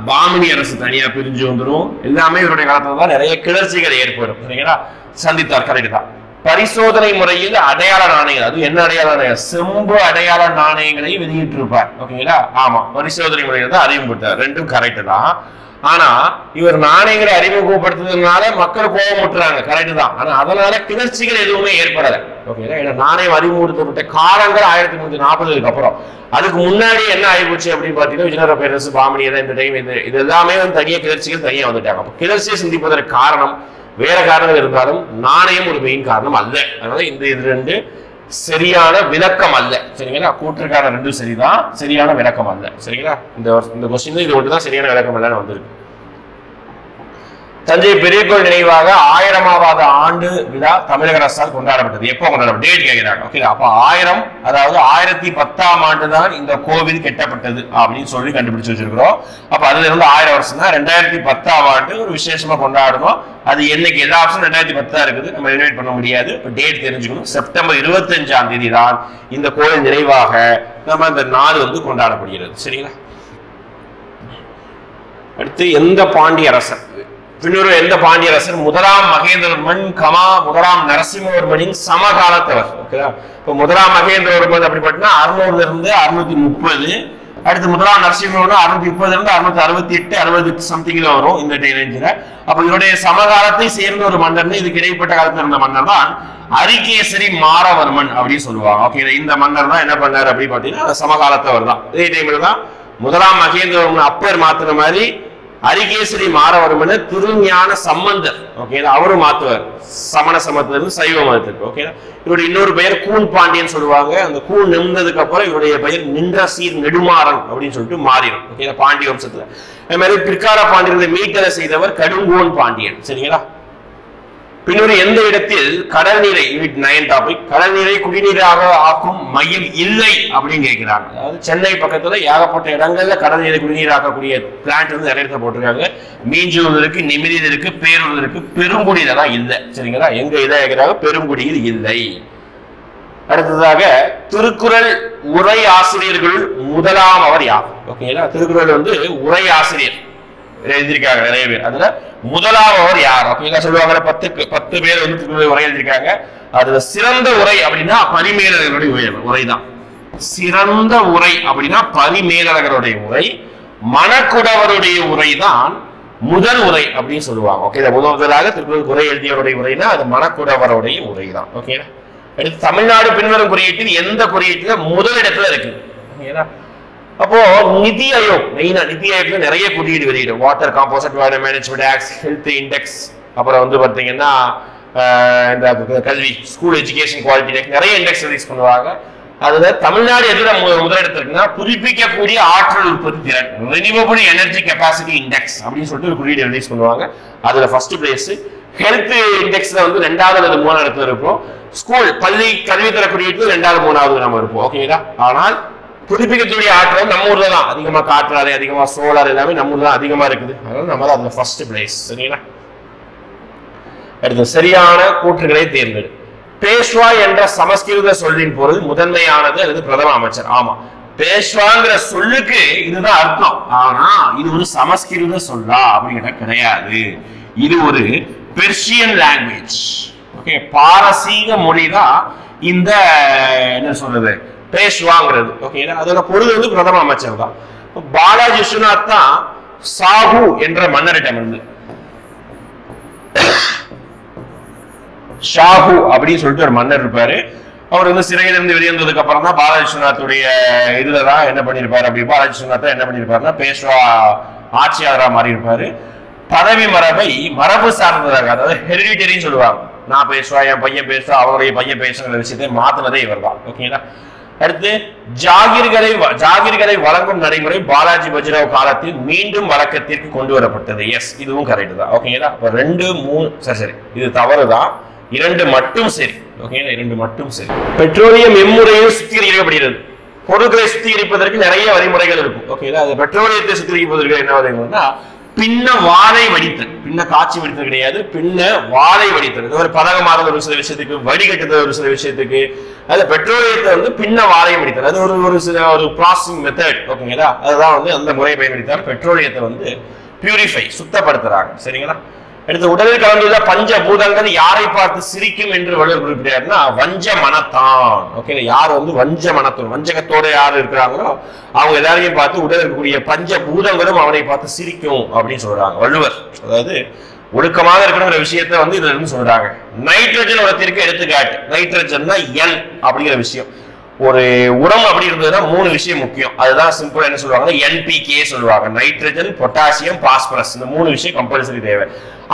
பாமினி அரசு தனியா பிரிஞ்சு வந்துடும். எல்லாமே இவருடைய காலத்துல தான் நிறைய கிளர்ச்சிகள் ஏற்படும். சரிங்களா, சந்தித்தார். கரெக்ட் தான். பரிசோதனை முறையில் அடையாள நாணயங்கள், அது என்ன அடையாள நாணயம்? செம்பு அடையாள நாணயங்களை வெளியிட்டு இருப்பார். ஓகேங்களா, ஆமா, பரிசோதனை முறையில் தான் அறிமுகப்படுத்தார். ரெண்டும் கரெக்ட் தான். ஆனா இவர் நாணயங்களை அறிமுகப்படுத்துறதுனால மக்கள் கோபமுட்டுறாங்க. கரெக்ட் தான். ஆனா அதனால கிளர்ச்சிகள் எதுவுமே ஏற்படல. ஓகேங்களா, ஏன்னா நாணயம் அறிமுகப்படுத்தப்பட்ட காலங்கள் 1340 அப்புறம். அதுக்கு முன்னாடி என்ன ஆயிப்போச்சு அப்படின்னு பாத்தீங்கன்னா விஜயநகர பேரரசு, பாமணி, இந்த டைம் இது எல்லாமே தனியா கிளர்ச்சிகள் தனியா வந்துட்டாங்க. கிளர்ச்சியை சிந்திப்பதற்கு காரணம் வேற காரணங்கள் இருந்தாலும் நாணயம் ஒரு மெயின் காரணம் அல்ல. அதனால இது 2 சரியான விளக்கம் அல்ல. சரிங்களா, கூற்றுக்கான 2 சரிதான், சரியான விளக்கம் அல்ல. சரிங்களா, இந்த கொஸ்டின் இது ஒன்று தான் சரியான விளக்கம் இல்லைன்னு வந்திருக்கு. தஞ்சை பெரிய கோயில் நினைவாக 1000வது ஆண்டு விழா தமிழக அரசால் கொண்டாடப்பட்டது. எப்போ கொண்டாடப்பட்டது? டேட் கேட்கிறாங்க. ஓகே, அப்ப 1000 அதாவது 1010ஆம் ஆண்டு தான் இந்த கோவில் கட்டப்பட்டது அப்படின்னு சொல்லி கண்டுபிடிச்சு வச்சிருக்கிறோம். அப்ப அதுல இருந்து 1000 வருஷம் தான். 2010ஆம் ஆண்டு ஒரு விசேஷமா கொண்டாடணும். அது என்னைக்கு? எல்லா ஆப்ஷனும் 2010 தான் இருக்குது. நம்ம இன்வைட் பண்ண முடியாது. டேட் தெரிஞ்சுக்கணும். செப்டம்பர் 25ஆம் தேதி தான் இந்த கோயில் நினைவாக நம்ம இந்த நாள் கொண்டாடப்படுகிறது. சரிங்களா, அடுத்து எந்த பாண்டிய அரசர்? பின்னொரு எந்த பாண்டிய அரசர்? முதலாம் மகேந்திரவர்மன் முதலாம் நரசிம்மவர்மனின் சமகாலத்தவர். ஓகேவா, இப்போ முதலாம் மகேந்திரவர்மன் அப்படி பார்த்தீங்கன்னா 600 இருந்து 630. அடுத்து முதலாம் நரசிம்மவர்மன் 630 இருந்து 668, 60 சம்திங்ல வரும் இந்த ரேஞ்சில். அப்ப இவருடைய சமகாலத்தை சேர்ந்த ஒரு மன்னர், இதுக்கு இடைப்பட்ட காலத்தில் இருந்த மன்னர் தான் அரிகேசரி மாரவர்மன் அப்படின்னு சொல்லுவாங்க. ஓகே, இந்த மன்னர் தான் என்ன பண்ணாரு அப்படின்னு பாத்தீங்கன்னா சமகாலத்தவர் தான். இதே டைம்ல தான் முதலாம் மகேந்திரவர்மன் அப்பர் மாத்துற மாதிரி அரிகேசரி மாறவர்மன் திருஞான சம்பந்தர் ஓகேங்களா அவரும் மாத்துவார் சமண சமயத்திலிருந்து சைவ மதத்துக்கு ஓகேங்களா. இவருடைய இன்னொரு பெயர் கூன் பாண்டியன் சொல்லுவாங்க. அந்த கூன் நின்றதுக்கு அப்புறம் இவருடைய பெயர் நின்ற சீர் நெடுமாறன் அப்படின்னு சொல்லிட்டு மாறிடும் ஓகேங்களா பாண்டிய வம்சத்துல. அது மாதிரி பிற்கால பாண்டியர்களை மீட்டரை செய்தவர் கடுங்கோன் பாண்டியன் சரிங்களா. பின்னொரு எந்த இடத்தில் கடல் நீரை கடல் நீரை குடிநீராக ஆக்கும் மயில் இல்லை அப்படின்னு கேட்கிறாங்க. அதாவது சென்னை பக்கத்துல ஏகப்பட்ட இடங்கள்ல கடல் நீரை குடிநீராக்கக்கூடிய பிளான்ட் வந்து நிறைய இடத்துல போட்டிருக்காங்க. மீஞ்சூர் இருக்கு, நிமிதி இருக்கு, பேரூர் இருக்கு, பெருங்குடியில தான் இல்லை சரிங்களா. எங்க இதை கேட்கிறாங்க, பெருங்குடியில் இல்லை. அடுத்ததாக திருக்குறள் உரை ஆசிரியர்கள் முதலாம் அவர் யார் ஓகேங்களா. திருக்குறள் வந்து உரை ஆசிரியர் எழுதியிருக்காங்க நிறைய பேர். அதுல முதலாவது யார் அப்படின்னா சொல்லுவாங்க 10 பேர் வந்து திருக்குறள் உரை எழுதியிருக்காங்க. அதுல சிறந்த உரை அப்படின்னா பரிமேலழகருடைய உரைதான். சிறந்த உரை அப்படின்னா பரிமேலழகருடைய உரை. மணக்குடவருடைய உரை தான் முதல் உரை அப்படின்னு சொல்லுவாங்க ஓகே. முதலாக திருக்குறள் உரை எழுதியவருடைய உரைனா அது மணக்குடவருடைய உரை தான் ஓகேங்களா. அடுத்து தமிழ்நாடு பின்வரும் குறியீட்டில் எந்த குறியீட்டுல முதல் இடத்துல இருக்கு ஓகேங்களா. அப்போ நிதி ஆயோக் மெயினா நிதி ஆயோக்ல நிறைய குறியீடு வெளியிடும். Water composite water management act, health index, அப்புறம் வந்து பாத்தீங்கன்னா இந்த கல்வி ஸ்கூல் எஜுகேஷன் குவாலிட்டி இண்டெக்ஸ் நிறைய இண்டெக்ஸ் ரிலீஸ் பண்ணுவாங்க. அதுல தமிழ்நாடு எதுல முதலிடத்துல இருக்குன்னா புதுப்பிக்கக்கூடிய ஆற்றல் உற்பத்தி திறன் ரெனியூவபிள் எனர்ஜி கெபாசிட்டி இண்டெக்ஸ் அப்படின்னு சொல்லிட்டு ஒரு குறியீடு ரிலீஸ் பண்ணுவாங்க. அதுல ஃபர்ஸ்ட் பிளேஸ். ஹெல்த் இண்டெக்ஸ்ல வந்து 2வது அல்லது 3வது இடத்துல இருக்கும். ஸ்கூல் பள்ளி கல்வித்தர குறியீட்டு 2வது 3வது நம்ம இருப்போம் ஓகேங்களா. ஆனால் புதுப்பிக்கக்கூடிய ஆற்றல் நம்ம ஊர்ல தான் அதிகமா, காற்றாலை அதிகமா, சோலார் எல்லாமே நம்ம ஊர்ல தான் அதிகமா இருக்குது. அதனால நம்ம அதுல ஃபர்ஸ்ட் பிளேஸ் சரிங்களா. அடுத்து சரியான கூற்றுகளை தேர்ந்தெடு. பேஷ்வா என்ற சமஸ்கிருத சொல்லின் பொருள் முதன்மையானது அல்லது பிரதம அமைச்சர். ஆமா, பேஷ்வாங்கிற சொல்லுக்கு இதுதான் அர்த்தம். ஆனா இது ஒரு சமஸ்கிருத சொல்லா அப்படிங்கிற கிடையாது. இது ஒரு பெர்ஷியன் லாங்குவேஜ் ஓகே. பாரசீக மொழி தான் இந்த என்ன சொல்றது பேஷ்வாங்கிறது ஓகேங்களா. அதோட பொருள் வந்து பிரதம அமைச்சர் தான். பாலாஜி விஸ்வநாத் தான் சாஹு என்ற மன்னரிடம் இருந்து ஷாஹு அப்படின்னு சொல்லிட்டு ஒரு மன்னர் இருப்பாரு. அவர் வந்து சிறையிலிருந்து வெளியேறதுக்கு அப்புறம் தான் பாலாஜி விஸ்வநாத்துடைய இதுலதான் என்ன பண்ணிருப்பாரு அப்படி பாலாஜி விஸ்வநாத் என்ன பண்ணிருப்பாருன்னா பேஷ்வா ஆட்சியாளரா மாறி இருப்பாரு. பதவி மரபு சார்ந்ததாக அதாவது ஹெரிடிட்டரின்னு சொல்லுவாங்க. நான் பேசுவா, என் பையன் பேசுவா, அவருடைய பையன் பேசுற விஷயத்தை மாத்தினதே இவர் தான் ஓகேங்களா. அடுத்து ஜாகிர்களை வழங்கும் நடைமுறை பாலாஜி பஜ்ராவ் காலத்தில் மீண்டும் வழக்கத்திற்கு கொண்டு வரப்பட்டது. எஸ், இதுவும் கரெக்ட் தான் ஓகேங்களா. 2, 3 சரி இது தவறுதான். 2 மட்டும் சரி ஓகேங்களா. 2 மட்டும் சரி. பெட்ரோலியம் எம்முறையில் சுத்திகரிக்கப்படுகிறது. பொருட்களை சுத்திகரிப்பதற்கு நிறைய வழிமுறைகள் இருக்கும் ஓகேங்களா. அது பெட்ரோலியத்தை சுத்திகரிப்பதற்கு என்ன வழிமுறைனா பின்ன வாழை வடித்தல், பின்ன காட்சி வடித்தல் கிடையாது, பின்ன வாழை வடித்தல். இது ஒரு பதகமானது ஒரு சில விஷயத்துக்கு, வடிகட்டுதல் ஒரு சில விஷயத்துக்கு. அது பெட்ரோலியத்தை வந்து பின்ன வாழை வடித்தல், அது ஒரு ப்ராசஸிங் மெத்தட் ஓகேங்களா. அதுதான் வந்து அந்த முறையை பயன்படுத்தால் பெட்ரோலியத்தை வந்து பியூரிஃபை சுத்தப்படுத்துறாங்க சரிங்களா. அடுத்து உடலில் கலந்துள்ள பஞ்ச பூதங்கள் யாரை பார்த்து சிரிக்கும் என்று வள்ளுவர் குறிப்பிட்டாருன்னா வஞ்ச மனத்தான் ஓகே. யார் வந்து வஞ்ச மனத்தோடு வஞ்சகத்தோட யார் இருக்கிறாங்களோ அவங்க எல்லாரையும் பார்த்து உடல் இருக்கக்கூடிய பஞ்ச பூதங்களும் அவனை பார்த்து சிரிக்கும் அப்படின்னு சொல்றாங்க வள்ளுவர். அதாவது ஒழுக்கமாக இருக்கணுங்கிற விஷயத்த வந்து இதுல இருந்து சொல்றாங்க. நைட்ரஜன் உரத்திற்கு எடுத்துக்காட்டு. நைட்ரஜன்னா என் அப்படிங்கிற விஷயம். ஒரு உரம் அப்படி இருந்ததுன்னா 3 விஷயம் முக்கியம். அதுதான் சிம்பிளா என்ன சொல்லுவாங்க NPK சொல்லுவாங்க. நைட்ரஜன், பொட்டாசியம், பாஸ்பரஸ் இந்த 3 விஷயம் கம்பல்சரி தேவை.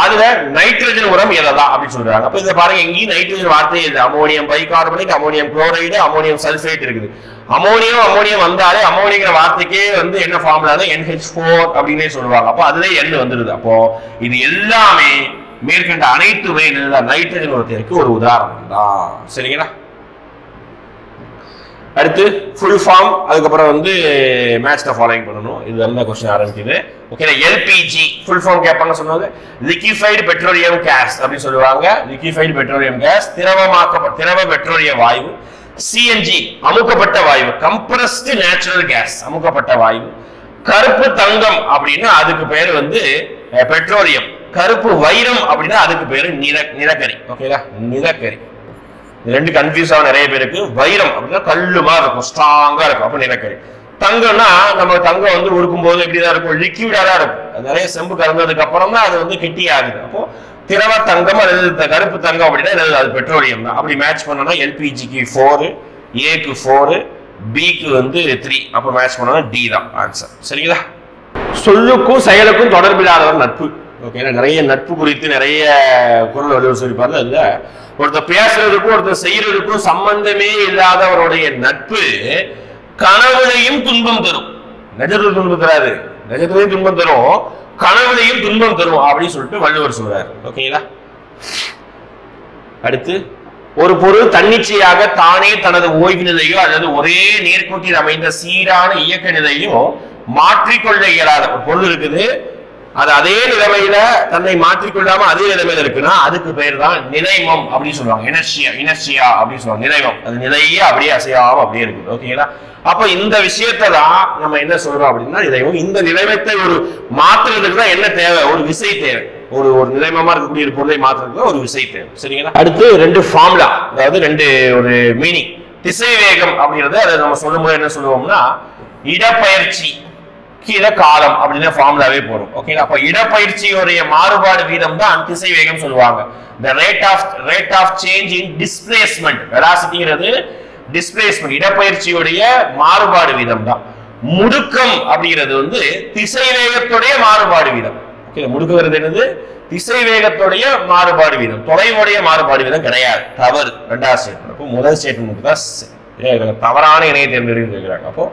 அதுல நைட்ரஜன் உரம் எதெல்லாம் அப்படின்னு சொல்றாங்க. அப்ப இதை பாருங்க, எங்கேயும் நைட்ரஜன் வார்த்தையே இல்லை. Ammonium bicarbonate, ammonium chloride, ammonium sulphate இருக்குது. அமோனியம் வந்தாலே அமோனியங்கிற வார்த்தைக்கே வந்து என்ன ஃபார்முலா NH4 அப்படின்னே சொல்லுவாங்க. அப்போ அதுல N வந்துருது. அப்போ இது எல்லாமே மேற்கண்ட அனைத்துமே நைட்ரஜன் உரத்திற்கு ஒரு உதாரணம் தான் சரிங்களா. அடுத்து ஃபுல் ஃபார்ம், அதுக்கப்புறம் வந்து மேட்ச் த ஃபாலோயிங் பண்ணணும். இது நல்ல क्वेश्चन ஆரம்பிக்குது ஓகே. LPG ஃபுல் ஃபார்ம் கேட்பாங்க சொன்னாங்க. லிக்விஃபைடு பெட்ரோலியம் கேஸ் அப்படி சொல்லுவாங்க. லிக்விஃபைடு பெட்ரோலியம் கேஸ், திரவ பெட்ரோலிய வாயு. CNG அமுக்கப்பட்ட வாயு, கம்ப்ரஸ்டு நேச்சுரல் கேஸ் அமுக்கப்பட்ட வாயு. கருப்பு தங்கம் அப்படின்னா அதுக்கு பேர் வந்து பெட்ரோலியம். கருப்பு வைரம் அப்படின்னா அதுக்கு பேரு நிலக்கரி ஓகேங்களா. நிலக்கரி ரெண்டு கன்ஃபியூஸ் ஆக நிறைய பேருக்கு. வைரம் அப்படின்னா கல்லுமா இருக்கும், ஸ்ட்ராங்கா இருக்கும், அப்ப நிலக்கரி. தங்கம்னா நம்ம தங்கம் வந்து உருக்கும் போது எப்படிதான் இருக்கும், லிக்விடா தான் இருக்கும். நிறைய செம்பு கலந்ததுக்கு அப்புறம் தான் அது வந்து கெட்டி ஆகுது. அப்போ திரவ தங்கம் அல்லது கருப்பு தங்கம் அப்படின்னா அது பெட்ரோலியம் தான். அப்படி மேட்ச் பண்ணோம்னா LPGக்கு 4, Aக்கு 4, பிக்கு வந்து 3. அப்போ மேட்ச் பண்ணோம்னா டி தான் ஆன்சர். சரிங்களா? சொல்லுக்கும் செயலுக்கும் தொடர்பில்லாதவர் நட்பு. ஓகே, நிறைய நட்பு குறித்து நிறைய குறள் வள்ளுவர் சொல்லிப்பாரு. அதுல ஒருத்தர் பேசுறதுக்கும் ஒருத்தர் செய்யறதுக்கும் சம்பந்தமே இல்லாதவருடைய நட்பு கனவுலையும் துன்பம் தரும். நிஜத்துல துன்பம் தராது, நிஜத்திலையும் துன்பம் தரும், கனவுலையும் துன்பம் தரும் அப்படின்னு சொல்லிட்டு வள்ளுவர் சொல்றாரு. ஓகேங்களா? அடுத்து, ஒரு பொருள் தன்னிச்சையாக தானே தனது ஓய்வு நிலையோ அல்லது ஒரே நேர்கோட்டில் அமைந்த சீரான இயக்க நிலையோ மாற்றிக்கொள்ள இயலாத ஒரு பொருள் இருக்குது. அது அதே நிலைமையில தன்னை மாற்றிக்கொள்ளாம அதே நிலைமையில இருக்குன்னா அதுக்கு பேர் தான் நிலைமம் அப்படின்னு சொல்லுவாங்க. இனர்ஷியா அப்படின்னு சொல்லுவாங்க. நிலைமம், அது நிலையே அப்படியே அசையாம அப்படியே இருக்குது. ஓகேங்களா? அப்ப இந்த விஷயத்தை தான் நம்ம என்ன சொல்றோம் அப்படின்னா, இந்த நிலைமத்தை ஒரு மாற்றுறதுக்கு தான் என்ன தேவை? ஒரு விசை தேவை. ஒரு நிலைமமா இருக்கக்கூடிய ஒரு பொருளை மாற்றுறதுக்கு ஒரு விசை தேவை. சரிங்களா? அடுத்து 2 ஃபார்முலா, அதாவது 2 ஒரு மீனிங். திசை வேகம் அப்படிங்கறது அதை நம்ம சொல்லும் போது என்ன சொல்லுவோம்னா, இடப்பெயர்ச்சி கீழே காலம் அப்படின்னு ஃபார்முலாவே போடும். ஓகேங்களா? அப்ப இடப்பெயர்ச்சியோடைய மாறுபாடு வீதம் தான் திசை வேகம் சொல்லுவாங்க. the rate of change in displacement, velocityங்கிறது டிஸ்பிளேஸ்மென்ட், இடப்பெயர்ச்சியுடைய மாறுபாடு வீதம் தான். முடுக்கம் அப்படிங்கிறது வந்து திசை வேகத்துடைய மாறுபாடு வீதம். ஓகே, முடுக்குறது என்னது? திசை வேகத்துடைய மாறுபாடு வீதம், தொலைவுடைய மாறுபாடு வீதம் கிடையாது. தவறு. 2வது ஸ்டேட்மெண்ட். அப்போ முதல் ஸ்டேட்மெண்ட் தான் தவறான இணையை தேர்ந்தெடுக்கிறாங்க. அப்போ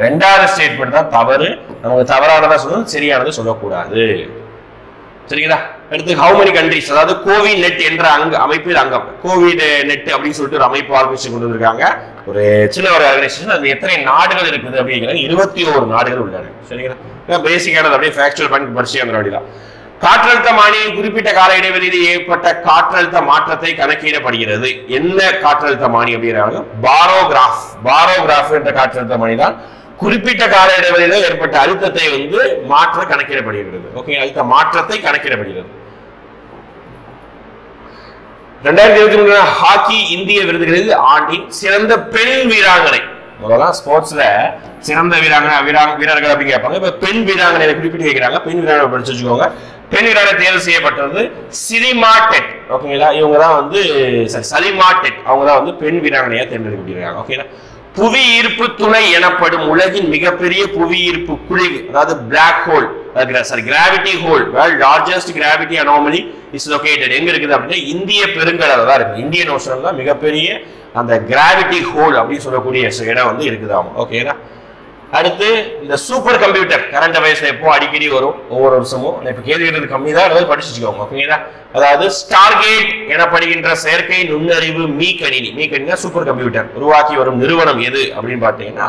2வது ஸ்டேட்மெண்ட் தான் தவறு. நமக்கு தவறானதா சொல்லணும், சரியானதை சொல்லக்கூடாது. சரிங்களா? அடுத்து, how many countries, அதாவது கோவிட் நெட் என்ற அமைப்பில் அங்கம். கோவிட் நெட் அப்படின்னு சொல்லிட்டு ஒரு அமைப்பு ஆரம்பிச்சு கொண்டு வந்திருக்காங்க. ஒரு சின்ன ஒரு ஆர்கனைசேஷன். அது எத்தனை நாடுகள் இருக்குது அப்படிங்கிறாங்க. 21 நாடுகள் உள்ளன. சரிங்களா? பேசிக்கானது அப்படியே ஃபேக்சுவல் பண்ணி படிச்சு அந்த வழிதான். காற்றழுத்தமானியின் குறிப்பிட்ட கால இடைவெளியில் ஏற்பட்ட காற்றழுத்த மாற்றத்தை கணக்கிடப்படுகிறது. என்ன காற்றழுத்தமானி அப்படிங்கிறாங்க? பாரோகிராஃப் என்ற காற்றழுத்தமானி தான் குறிப்பிட்ட கால இடைவெளியில் ஏற்பட்ட அழுத்தத்தை வந்து மாற்ற கணக்கிடப்படுகிறது. ஓகே, அழுத்த மாற்றத்தை கணக்கிடப்படுகிறது. 2023 ஹாக்கி இந்திய விருதுகளில் ஆண்டின் சிறந்த பெண் வீராங்கனை. முதல்ல ஸ்போர்ட்ஸ்ல சிறந்த வீரர்கள் அப்படின்னு கேட்பாங்க. இப்ப பெண் வீராங்கனை குறிப்பிட்டு கேட்கிறாங்க. பெண் வீராங்கனை படிச்சு வச்சுக்கோங்க. பெண் வீராங்கனை தேர்வு செய்யப்பட்டது சிலிமா டெட். ஓகேங்களா? இவங்க தான் வந்து சலிமா டெட். அவங்க தான் வந்து பெண் வீராங்கனையா தேர்ந்தெடுக்கப்பட்டிருக்காங்க. ஓகேங்களா? புவி ஈர்ப்பு துணை எனப்படும் உலகின் மிகப்பெரிய புவி ஈர்ப்பு குழிவு, அதாவது black hole, gravity hole, largest gravity anomaly is located. எங்க இருக்குது அப்படின்னா இந்திய பெருங்கடல் தான் இருக்கு. இந்தியன் ஓஷன் தான் மிகப்பெரிய அந்த கிராவிட்டி ஹோல் அப்படின்னு சொல்லக்கூடிய இடம் வந்து இருக்குதாம். ஓகேங்களா? அடுத்து, இந்த சூப்பர் கம்ப்யூட்டர் கரண்ட் அஃபேர்ஸ்ல எப்போ அடிக்கடி வரும், ஒவ்வொரு வருஷமும். இப்ப கேள்விகளுக்கு கம்மி தான், அதாவது படிச்சுக்கோங்க. ஓகேங்களா? அதாவது ஸ்டார்கேட் எனப்படுகின்ற செயற்கை நுண்ணறிவு மீக்கணினி சூப்பர் கம்ப்யூட்டர் உருவாக்கி வரும் நிறுவனம் எது அப்படின்னு பாத்தீங்கன்னா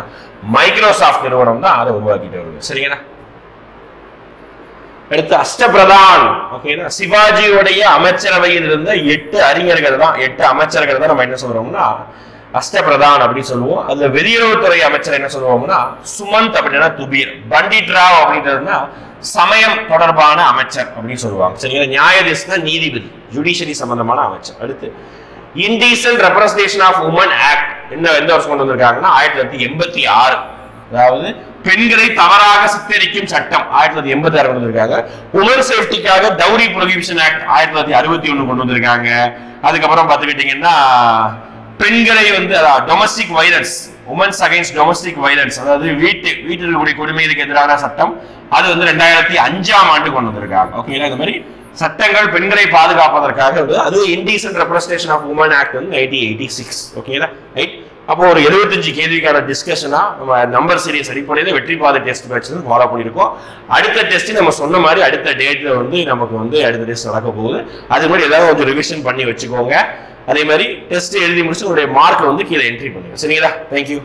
மைக்ரோசாஃப்ட் நிறுவனம் தான் அதை உருவாக்கிட்டு வருது. சரிங்களா? அடுத்து, அஷ்டபிரதான். ஓகேங்களா? சிவாஜியுடைய அமைச்சரவையில் இருந்த 8 அறிஞர்கள் தான், 8 அமைச்சர்கள் தான் நம்ம என்ன சொல்றோம்னா அஷ்டபிரதான் அப்படின்னு சொல்லுவோம். அதுல வெளியுறவுத்துறை அமைச்சர் என்ன சொல்லுவோம்னா சுமந்த் அப்படின்னா துபீர். பண்டிட் ராவ் அப்படின்றதுனா சமயம் தொடர்பான அமைச்சர் அப்படின்னு சொல்லுவாங்க. சரிங்களா? நியாயாதீஷ்னா நீதிபதி, ஜுடிஷியரி சம்பந்தமான அமைச்சர். அடுத்து, indecent representation of women act எந்த வருஷம் கொண்டு வந்திருக்காங்கன்னா 1986. அதாவது பெண்களை தவறாக சித்தரிக்கும் சட்டம் 1986 கொண்டு வந்திருக்காங்க. உமன் சேஃப்டிக்காக டவுரி ப்ரொஹிபிஷன் ஆக்ட் 1961 கொண்டு வந்திருக்காங்க. அதுக்கப்புறம் பார்த்துக்கிட்டீங்கன்னா பெண்களை வந்து domestic violence, women's against domestic violence, அதாவது வீட்டில் இருக்கக்கூடிய கொடுமைகளுக்கு எதிரான சட்டம், அது வந்து 2005ஆம் ஆண்டு கொண்டு வந்திருக்காங்க. ஓகேங்களா? இந்த மாதிரி சட்டங்கள் பெண்களை பாதுகாப்பதற்காக அது indecent representation of women act வந்து 1986. ஓகேங்களா? ரைட். அப்போ ஒரு 75 கேள்விக்கான டிஸ்கஷனா நம்ம நம்பர் சீரிஸ் அடிப்படையில் வெற்றி பாதை டெஸ்ட் பேட்ச் வந்து ஃபாலோ பண்ணியிருக்கோம். அடுத்த டெஸ்ட் நம்ம சொன்ன மாதிரி அடுத்த டேட்ல வந்து நமக்கு வந்து அடுத்த டெஸ்ட் நடக்க போகுது. அது மாதிரி ஏதாவது கொஞ்சம் ரிவிஷன் பண்ணி வச்சுக்கோங்க. அதே மாதிரி டெஸ்ட் எழுதி முடிச்சு உங்களுடைய மார்க் வந்து கீழே என்ட்ரி பண்ணுங்க. சரிங்களா? தேங்க்யூ.